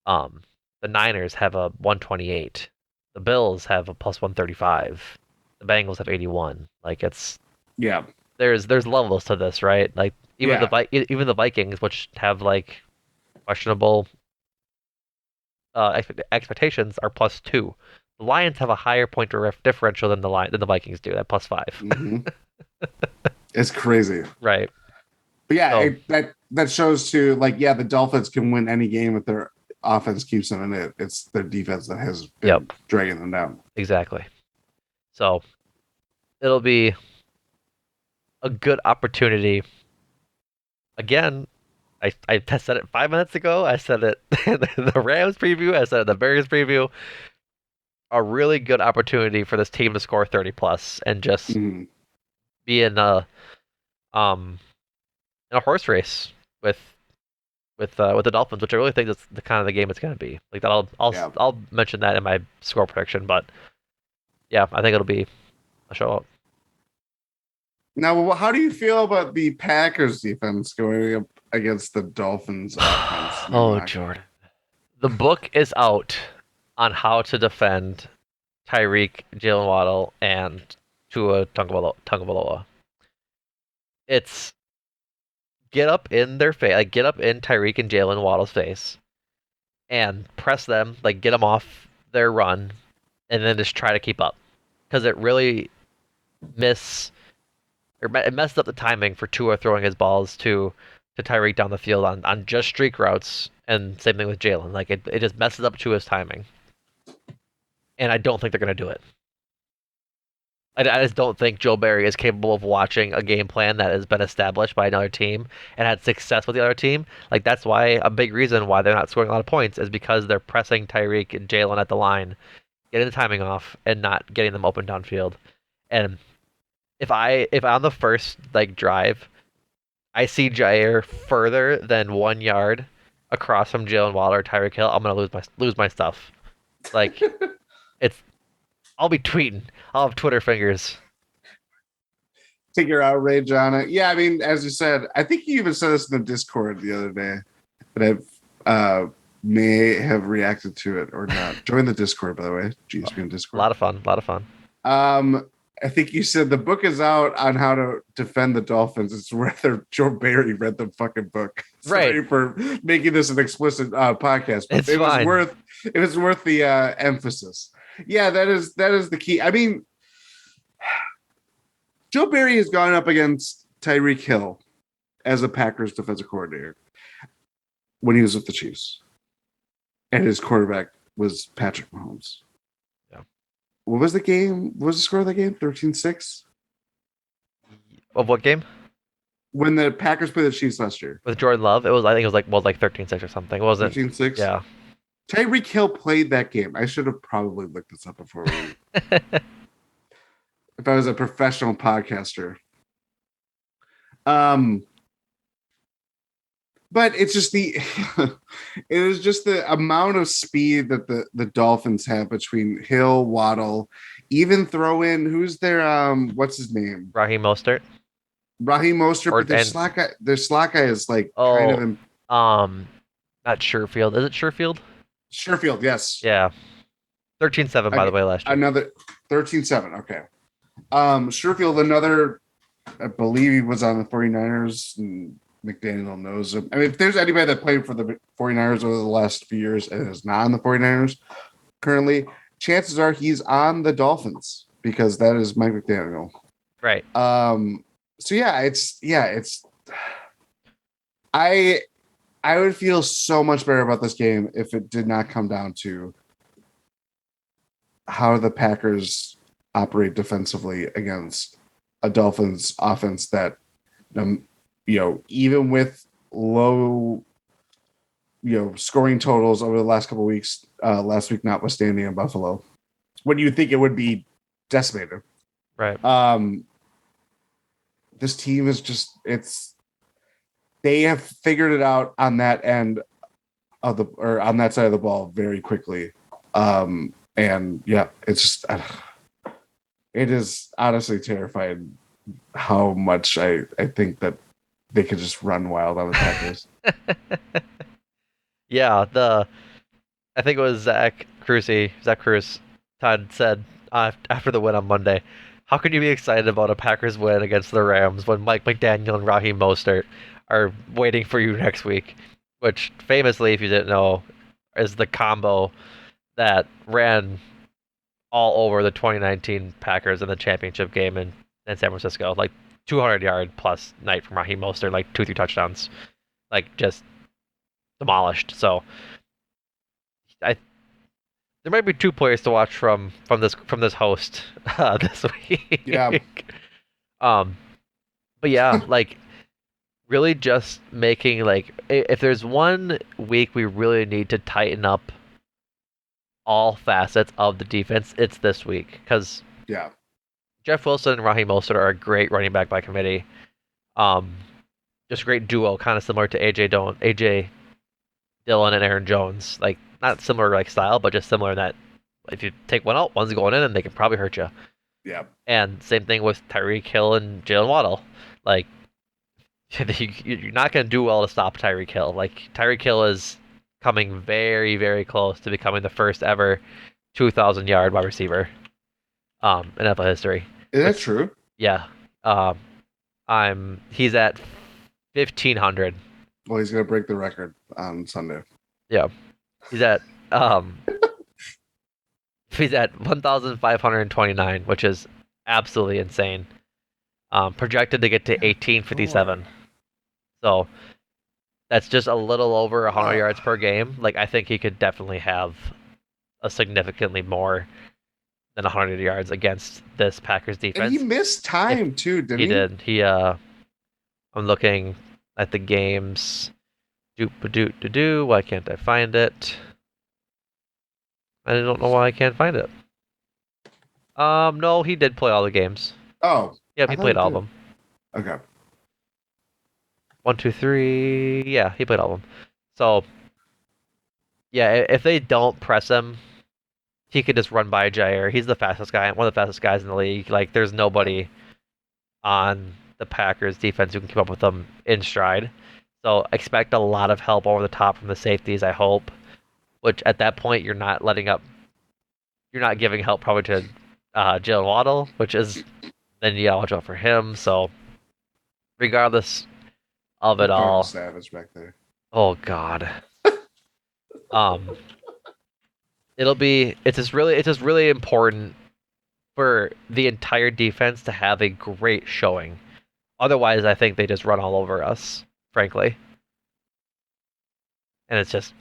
Um, the Niners have a 128. The Bills have a plus 135. The Bengals have 81. Like it's Yeah. there's levels to this, right? Like Yeah. Even the Vikings, which have like questionable expectations, are +2. The Lions have a higher point differential than the Vikings do at +5. Hmm. It's crazy. Right. But yeah, So that shows too. Like, yeah, the Dolphins can win any game if their offense keeps them in it. It's their defense that has been yep, dragging them down. exactly. So it'll be a good opportunity. Again, I said it 5 minutes ago. I said it in the Rams preview. I said it in the Bears preview. A really good opportunity for this team to score 30 plus and just Mhm. be um in a horse race with with the Dolphins, which I really think is the kind of the game it's going to be. Like that, Yeah. I'll mention that in my score prediction. But yeah, I think it'll be a show up. Now, how do you feel about the Packers defense going up against the Dolphins offense, Oh, Numac? Jordan. The book is out on how to defend Tyreek, Jalen Waddle, and Tua Tagovailoa. It's get up in their face, like get up in Tyreek and Jalen Waddle's face, and press them, like get them off their run, and then just try to keep up. Because it really miss it messed up the timing for Tua throwing his balls to Tyreek down the field on just streak routes, and same thing with Jalen. Like it just messes up Tua's timing, and I don't think they're gonna do it. I just don't think Joe Barry is capable of watching a game plan that has been established by another team and had success with the other team. Like that's why a big reason why they're not scoring a lot of points is because they're pressing Tyreek and Jalen at the line, getting the timing off, and not getting them open downfield. And if on the first like drive I see Jair further than 1 yard across from Jalen Waddle or Tyreek Hill, I'm gonna lose my stuff. Like it's I'll be tweeting. I'll have Twitter fingers. Take your outrage on it. Yeah, I mean, as you said, I think you even said this in the Discord the other day, but I may have reacted to it or not. Join the Discord, by the way. GSP A Discord. lot of fun. A lot of fun. Um, I think you said the book is out on how to defend the Dolphins. It's whether Joe Barry read the fucking book. Right. Sorry for making this an explicit podcast, but It's fine. it was worth the emphasis. Yeah, that is the key. I mean, Joe Barry has gone up against Tyreek Hill as a Packers defensive coordinator when he was with the Chiefs, and his quarterback was Patrick Mahomes. Yeah. What was the game? What was the score of the game? 13-6? Of what game? When the Packers played the Chiefs last year. With Jordan Love? It was I think it was like 13-6 or something. It wasn't 13-6. yeah. Tyreek Hill played that game. I should have probably looked this up before we. If I was a professional podcaster. Um, but it's just it was just the amount of speed that the Dolphins have between Hill, Waddle, even throw in who's their what's his name? Raheem Mostert. Raheem Mostert, Or but and their slot guy is like kind of oh um not Sherfield. Is it Sherfield? Sherfield, yes. Yeah. 13-7 by the Okay, way last year. another 13-7. Okay. Sherfield, another, I believe he was on the 49ers, and McDaniel knows him. I mean, if there's anybody that played for the 49ers over the last few years and is not on the 49ers currently, chances are he's on the Dolphins because that is Mike McDaniel. Right. So it's I would feel so much better about this game if it did not come down to how the Packers operate defensively against a Dolphins offense that, even with low, scoring totals over the last couple of weeks, last week notwithstanding in Buffalo, when you think it would be decimated. Right. This team is they have figured it out on that end on that side of the ball very quickly. And yeah, it's just, it is honestly terrifying how much I think that they could just run wild on the Packers. Yeah, I think it was Zach Cruz. Todd said after the win on Monday. How can you be excited about a Packers win against the Rams when Mike McDaniel and Raheem Mostert are waiting for you next week? Which famously, if you didn't know, is the combo that ran all over the 2019 Packers in the championship game in San Francisco. Like 200-yard plus night from Raheem Mostert, like 2-3 touchdowns, like just demolished. So I there might be two players to watch from this host this Yeah. week. um, but yeah, like really just making like if there's one week we really need to tighten up all facets of the defense, it's this week because Yeah. Jeff Wilson and Raheem Mostert are a great running back by committee. Um, just a great duo, kind of similar to AJ Dillon and Aaron Jones. Like not similar like style, but just similar in that if you take one out, one's going in, and they can probably hurt you. Yeah. And same thing with Tyreek Hill and Jalen Waddle. Like you're not going to do well to stop Tyreek Hill. Like Tyreek Hill is coming very, very close to becoming the first ever 2,000-yard wide receiver in NFL history. Is that Which, true? yeah, um, he's at 1,500. Well, he's gonna break the record on Sunday. Yeah, he's at um, he's at 1,529, which is absolutely insane. Projected to get to 1,857. So that's just a little over 100 yards per game. Like I think he could definitely have a significantly more than 100 yards against this Packers And he defense. missed If time too, didn't he he? did, I'm looking at the games. Do. Why can't I find it? I don't know why I can't find it. No, he did play all the games. Oh, Yep, I he thought he played all of did. them. Okay. 1, 2, 3. Yeah, he played all of them. So yeah, if they don't press him, he could just run by Jair. He's the fastest guy, one of the fastest guys in the league. Like, there's Yeah. nobody on the Packers defense who can keep up with them in stride. So expect a lot of help over the top from the safeties, I hope. Which at that point you're not giving help probably to Jalen Waddle, which is then you gotta watch out for him. So regardless of it Look, Darnell all, Savage back there. oh god, um, it's just really important for the entire defense to have a great showing. Otherwise, I think they just run all over us, frankly. And it's just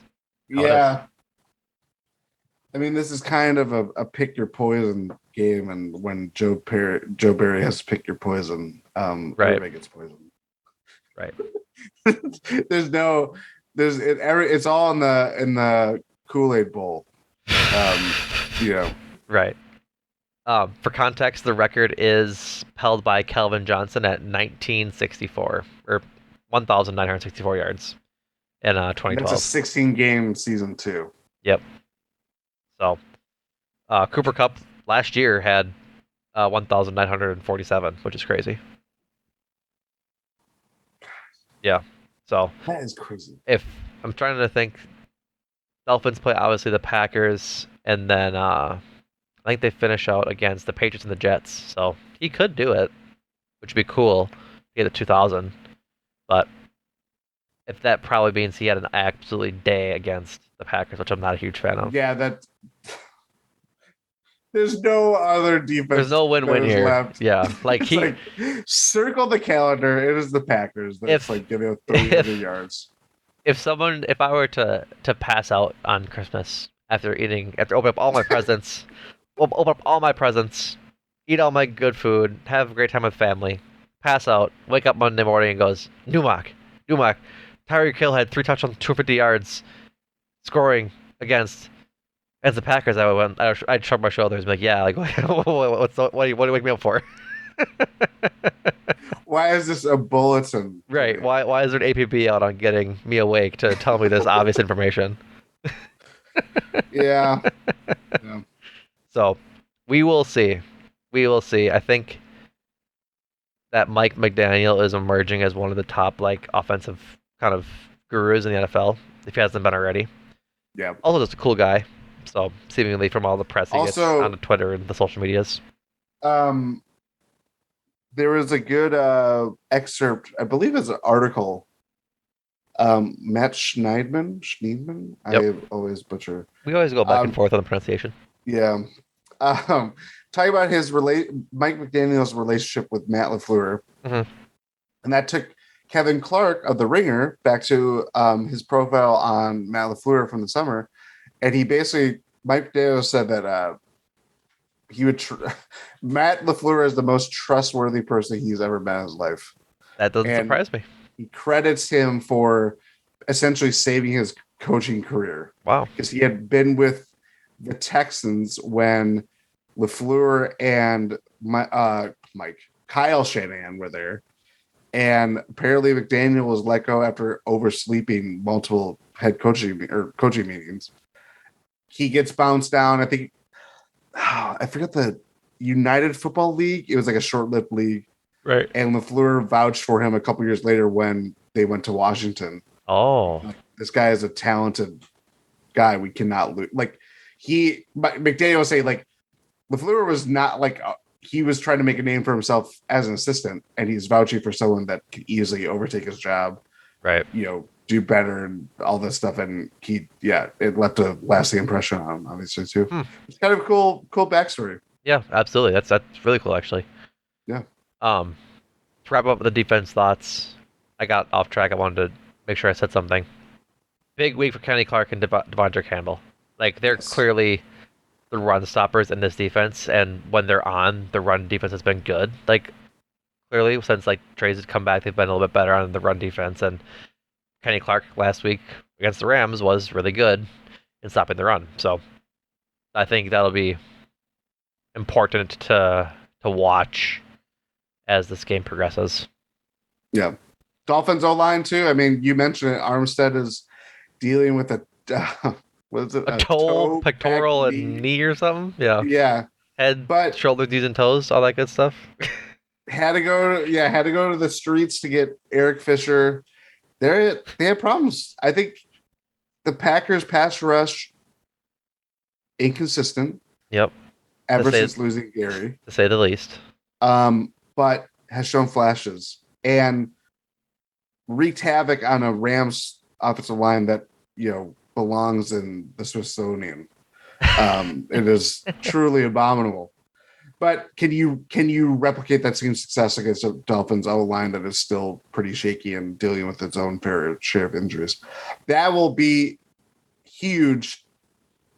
how it is. Yeah. I mean, this is kind of a pick your poison game, and when Joe Barry has to pick your poison, Right. everybody gets poisoned. Right. there's no, it's all in the Kool-Aid bowl. You know, Right. For context, the record is held by Calvin Johnson at 1964 or 1,964 yards in that's a 2012. 16 game season too. Yep. So Cooper Cup last year had 1,947, which is crazy. Yeah. So That is crazy. if I'm trying to think, Dolphins play obviously the Packers, and then I think they finish out against the Patriots and the Jets. So he could do it, which would be cool. Get a 2,000, but if that probably means he had an absolutely day against the Packers, which I'm not a huge fan of. Yeah, that. There's no other defense. There's no win-win that is here. left. Yeah, like It's he like, circle the calendar. It is the Packers. That's if like giving up 300 yards. if I were to pass out on Christmas after opening up all my presents, open up all my presents, eat all my good food, have a great time with family, pass out, wake up Monday morning and goes, Numac, Tyreek Hill had 3 touchdowns, 250 yards, scoring against the Packers. I'd shrug my shoulders and be like, yeah, like what do you wake me up for? Why is this a bulletin? Right. Why is there an APB out on getting me awake to tell me this obvious information? Yeah. Yeah. So we will see. We will see. I think that Mike McDaniel is emerging as one of the top like offensive kind of gurus in the NFL, if he hasn't been already. Yeah. Also just a cool guy. So seemingly from all the press he gets Also, on Twitter and the social medias. there was a good excerpt, I believe it's an article. Matt Schneidman, Yep. I always butcher. We always go back and Um, forth on the pronunciation. yeah. Talking about Mike McDaniel's relationship with Matt LaFleur, Hmm. and that took Kevin Clark of The Ringer back to his profile on Matt LaFleur from the summer, and he basically Mike McDaniel said that he would Matt LaFleur is the most trustworthy person he's ever met in his life, That doesn't and surprise me. he credits him for essentially saving his coaching career Wow. because he had been with the Texans when LaFleur and Mike Kyle Shanahan were there, and apparently McDaniel was let go after oversleeping multiple head coaching meetings. He gets bounced down. I think I forget the United Football League. It was like a short-lived league, Right. and LaFleur vouched for him a couple years later when they went to Washington. Oh, Like, this guy is a talented guy. We cannot lose. Like McDaniel was saying, like LaFleur was not like he was trying to make a name for himself as an assistant, and he's vouching for someone that could easily overtake his job. right. Do better and all this stuff. And it left a lasting impression on him, obviously too. Hmm. It's kind of a cool backstory. Yeah, absolutely. That's really cool, actually. Yeah. Um, to wrap up the defense thoughts, I got off track. I wanted to make sure I said something. Big week for Kenny Clark and Devondre Campbell. Like they're Yes. clearly the run stoppers in this defense, and when they're on, the run defense has been good. Like clearly, since like Trey's had come back, they've been a little bit better on the run defense. And Kenny Clark last week against the Rams was really good in stopping the run. So I think that'll be important to watch as this game progresses. Yeah. Dolphins O line too. I mean, you mentioned it. Armstead is dealing with a what is it? A A toe, toe back pectoral, and knee. knee or something. Yeah, Yeah. head, But shoulder, knees, and toes, all that good stuff. had to go to the streets to get Eric Fisher. They had problems. I think the Packers pass rush inconsistent Yep, to ever say since losing Gary. to say the least. But has shown flashes and wreaked havoc on a Rams offensive line that belongs in the Smithsonian. It is truly abominable. But can you replicate that same success against a Dolphins O line that is still pretty shaky and dealing with its own fair share of injuries? That will be huge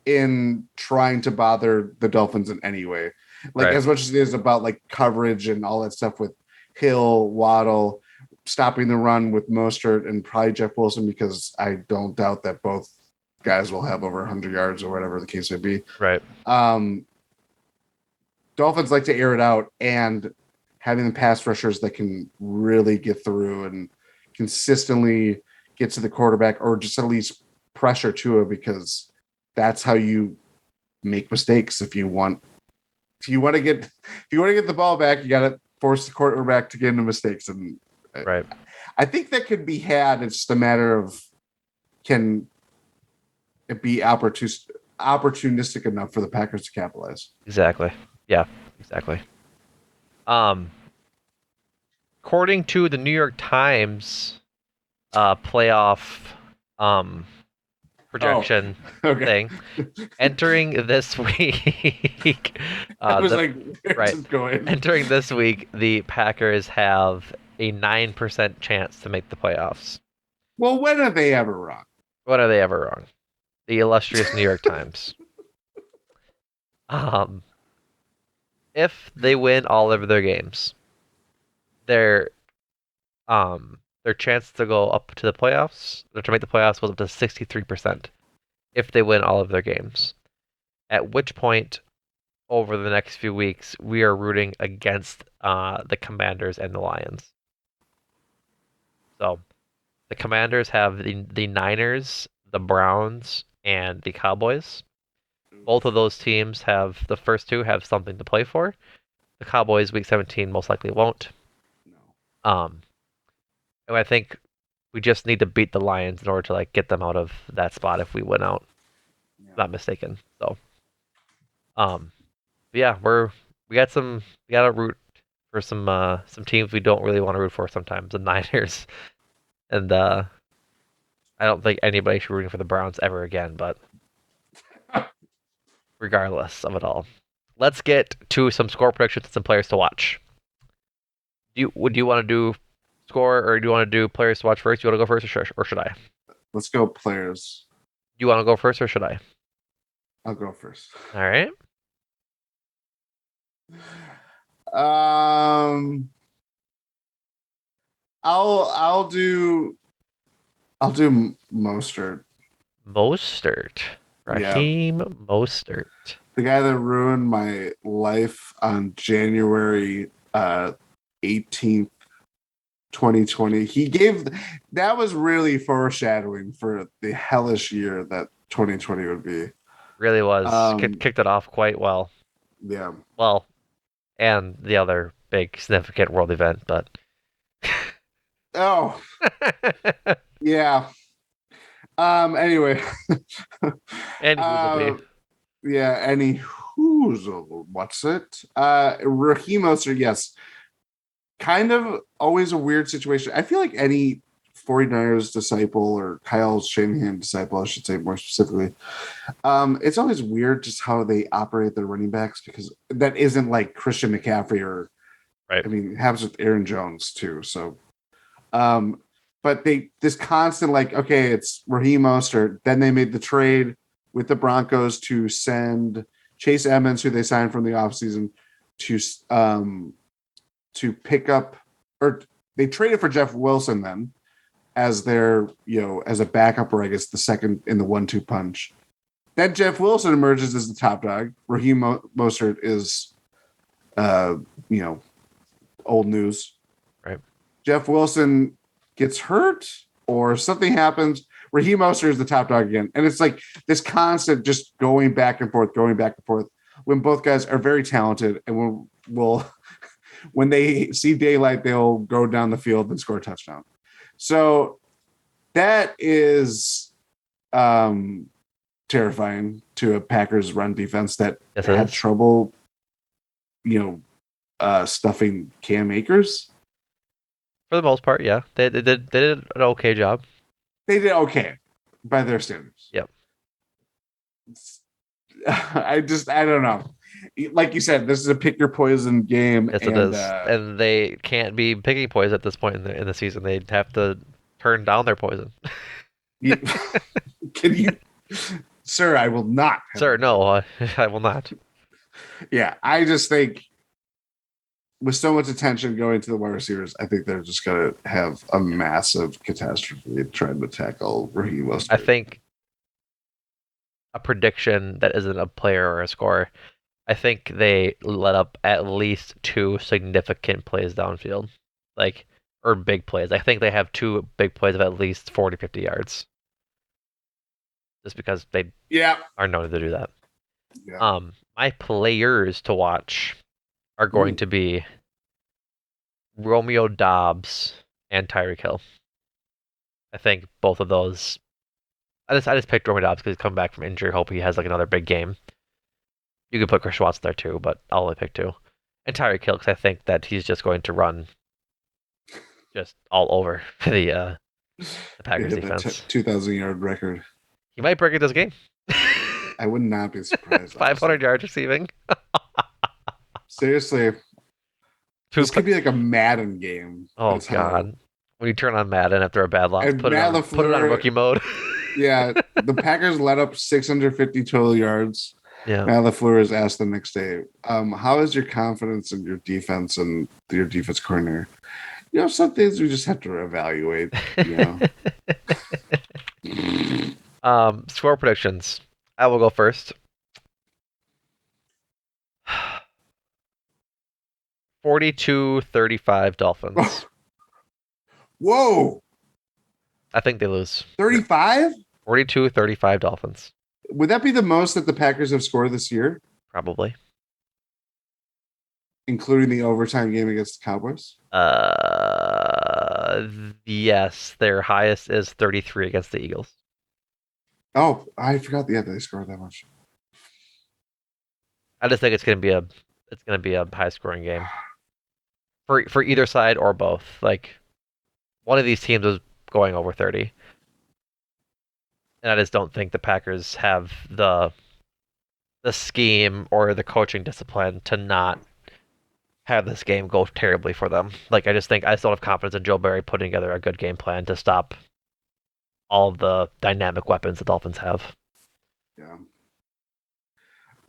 in trying to bother the Dolphins in any way. Like Right. as much as it is about like coverage and all that stuff with Hill, Waddle, stopping the run with Mostert and probably Jeff Wilson, because I don't doubt that both guys will have over 100 yards or whatever the case may be. Right. Um, Dolphins like to air it out, and having the pass rushers that can really get through and consistently get to the quarterback or just at least pressure to it, because that's how you make mistakes. If you want to get the ball back, you got to force the quarterback to get into mistakes. And Right. I think that could be had. It's just a matter of, can it be opportunistic enough for the Packers to capitalize? Exactly. Yeah. Exactly. Um, according to the New York Times, playoff um Oh, projection okay. thing, entering this week, I was the like, where's right, it going? entering this week, the Packers have a 9% chance to make the playoffs. Well, when are they ever wrong? When are they ever wrong? The illustrious New York Times. Um, if they win all of their games, their their chance to go up to the playoffs or to make the playoffs was up to 63% if they win all of their games. At which point, over the next few weeks, we are rooting against the Commanders and the Lions. So the Commanders have the Niners, the Browns, and the Cowboys. Both of those teams have the first two have something to play for. The Cowboys, week 17, most likely won't. No. Um, and I think we just need to beat the Lions in order to like get them out of that spot if we win out. Yeah. Not mistaken. So, um, but yeah, we got to root for some teams we don't really want to root for sometimes, the Niners. And I don't think anybody should be rooting for the Browns ever again, but regardless of it all. Let's get to some score predictions and some players to watch. Would you want to do score or do you want to do players to watch first? You want to go first or should I? Let's go players. Do you want to go first or should I? I'll go first. All right. Um, I'll do Mostert. Mostert. Yeah, Raheem Mostert. the guy that ruined my life on January 18th, 2020. That was really foreshadowing for the hellish year that 2020 would be. Really was. Um, Kicked it off quite well. yeah. Well, and the other big significant world event, but Oh, yeah. Anyway. and who's will be. uh, yeah, any who's what's it? Raheem Mostert, yes. Kind of always a weird situation. I feel like any 49ers disciple or Kyle Shanahan disciple, I should say more specifically, it's always weird just how they operate their running backs because that isn't like Christian McCaffrey or Right. I mean it happens with Aaron Jones too. So but they this constant like, okay, it's Raheem Mostert. Then they made the trade with the Broncos to send Chase Edmonds, who they signed from the offseason, to pick up, or they traded for Jeff Wilson then as their, as a backup, or I guess the second in the 1-2 punch. Then Jeff Wilson emerges as the top dog. Raheem Mostert is, uh, you know, old news. Right. Jeff Wilson gets hurt or something happens. Raheem Mostert is the top dog again. And it's like this constant just going back and forth, when both guys are very talented and when they see daylight, they'll go down the field and score a touchdown. So that is terrifying to a Packers run defense that Yes, it had is. trouble, stuffing Cam Akers. For the most part, yeah. They did an okay job. They did okay by their standards. Yep. I don't know. Like you said, this is a pick your poison game, Yes, it and is. And they can't be picking poison at this point in the season. They'd have to turn down their poison. you, can you, sir? I will not. Sir, no, I will not. Yeah, I just think with so much attention going to the wide receivers, I think they're just going to have a massive catastrophe trying to tackle Raheem Mostert. I think a prediction that isn't a player or a scorer. I think they let up at least two significant plays downfield, or big plays. I think they have two big plays of at least 40, 50 yards, just because they Yeah. are known to do that. Yeah. My players to watch are going Ooh. to be Romeo Dobbs and Tyreek Hill. I think both of those. I just picked Romeo Dobbs because he's coming back from injury. Hope he has another big game. You could put Chris Watson there too, but I'll only pick two. And Tyreek Hill because I think that he's just going to run just all over the Packers defense. 2,000-yard record. He might break it this game. I would not be surprised. 500 yards receiving. Seriously, this could be like a Madden game. Oh God! When you turn on Madden after a bad loss, put it on rookie mode. Yeah, the Packers let up 650 total yards. Yeah. Matt LaFleur is asked the next day, how is your confidence in your defense and your defense coordinator? Some things we just have to evaluate. Score predictions. I will go first. 42-35 Dolphins. Whoa! I think they lose. 35? 42-35 Dolphins. Would that be the most that the Packers have scored this year? Probably. Including the overtime game against the Cowboys? Yes. Their highest is 33 against the Eagles. Oh, I forgot. Yeah, they scored that much. I just think it's gonna be a high scoring game. for either side or both. Like one of these teams was going over 30, and I just don't think the Packers have the scheme or the coaching discipline to not have this game go terribly for them. Like I just don't have confidence in Joe Barry putting together a good game plan to stop all of the dynamic weapons the Dolphins have. Yeah.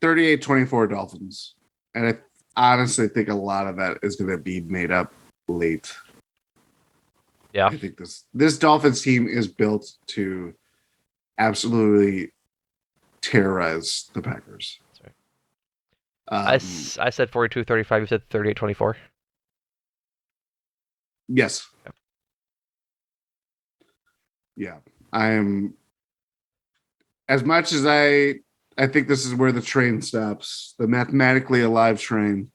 38-24 Dolphins. And I honestly think a lot of that is going to be made up late. Yeah. I think this Dolphins team is built to absolutely terrorize the Packers. That's right. Um, I said 42-35. You said 38-24. yes. Okay. Yeah. I am as much as I think this is where the train stops, the mathematically alive train.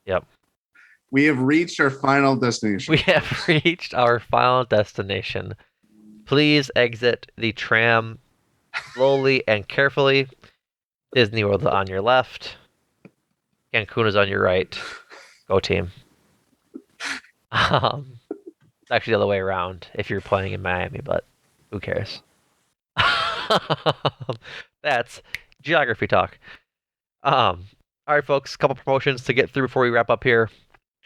Yep. We have reached our final destination. We have reached our final destination. Please exit the tram slowly and carefully. Disney World is on your left. Cancun is on your right. Go team. It's actually the other way around if you're playing in Miami, but who cares? That's geography talk. All right, folks, couple promotions to get through before we wrap up here.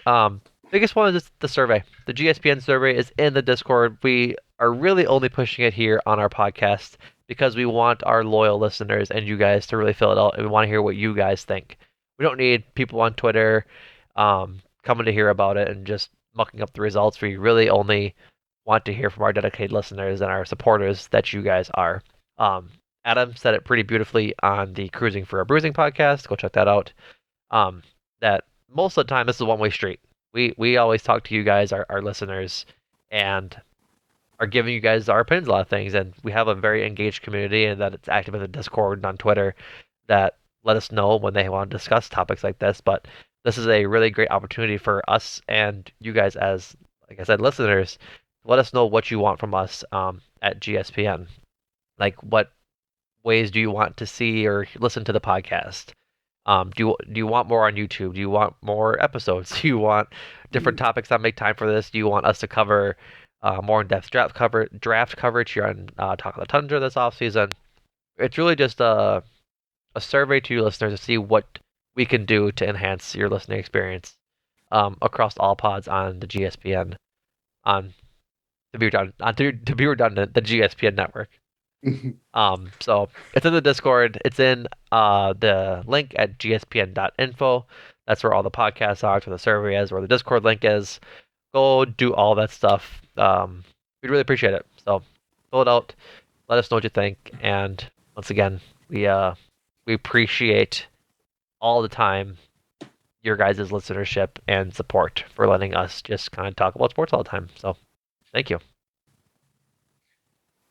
Um, Biggest one is the survey. The GSPN survey is in the Discord. We are really only pushing it here on our podcast because we want our loyal listeners and you guys to really fill it out, and we want to hear what you guys think. We don't need people on Twitter coming to hear about it and just mucking up the results. We really only want to hear from our dedicated listeners and our supporters that you guys are. Um, Adam said it pretty beautifully on the Cruising for a Bruising podcast. Go check that out. Um, that most of the time this is a one-way street. We always talk to you guys, our listeners, and are giving you guys our opinions on a lot of things. And we have a very engaged community, and that it's active in the Discord and on Twitter that let us know when they want to discuss topics like this. But this is a really great opportunity for us and you guys, as like I said, listeners. Let us know what you want from us at GSPN. Like, what ways do you want to see or listen to the podcast? Do you want more on YouTube? Do you want more episodes? Do you want different topics that make time for this? Do you want us to cover more in-depth draft coverage here on Talk of the Tundra this offseason? It's really just a survey to your listeners to see what we can do to enhance your listening experience across all pods on the GSPN on to be redundant, the GSPN network. So it's in the Discord. It's in the link at gspn.info. That's where all the podcasts are, where the survey is, where the Discord link is. Go do all that stuff. We'd really appreciate it. So fill it out. Let us know what you think. And once again, we appreciate all the time your guys' listenership and support for letting us just kind of talk about sports all the time. So thank you.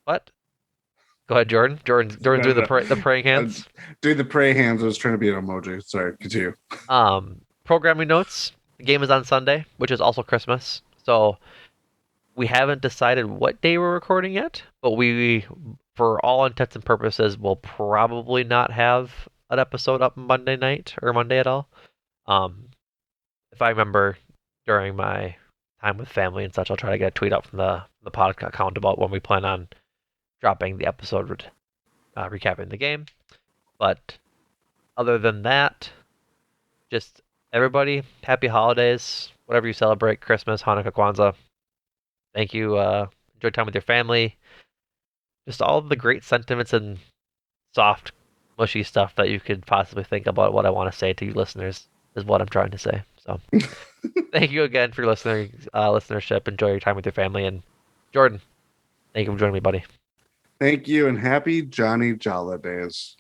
But go ahead, Jordan. Jordan's No, doing no. the praying hands. Doing the pray hands. I was trying to be an emoji. Sorry, continue. Programming notes. The game is on Sunday, which is also Christmas. So we haven't decided what day we're recording yet, but we, for all intents and purposes, will probably not have an episode up Monday night or Monday at all. Um, if I remember during my time with family and such, I'll try to get a tweet out from the podcast account about when we plan on dropping the episode recapping the game. But other than that, just everybody, happy holidays, whatever you celebrate, Christmas, Hanukkah, Kwanzaa. Thank you. Enjoy time with your family. Just all of the great sentiments and soft, mushy stuff that you could possibly think about what I want to say to you listeners is what I'm trying to say. So thank you again for your listenership. Enjoy your time with your family. And Jordan, thank you for joining me, buddy. Thank you and happy Johnny Jala days.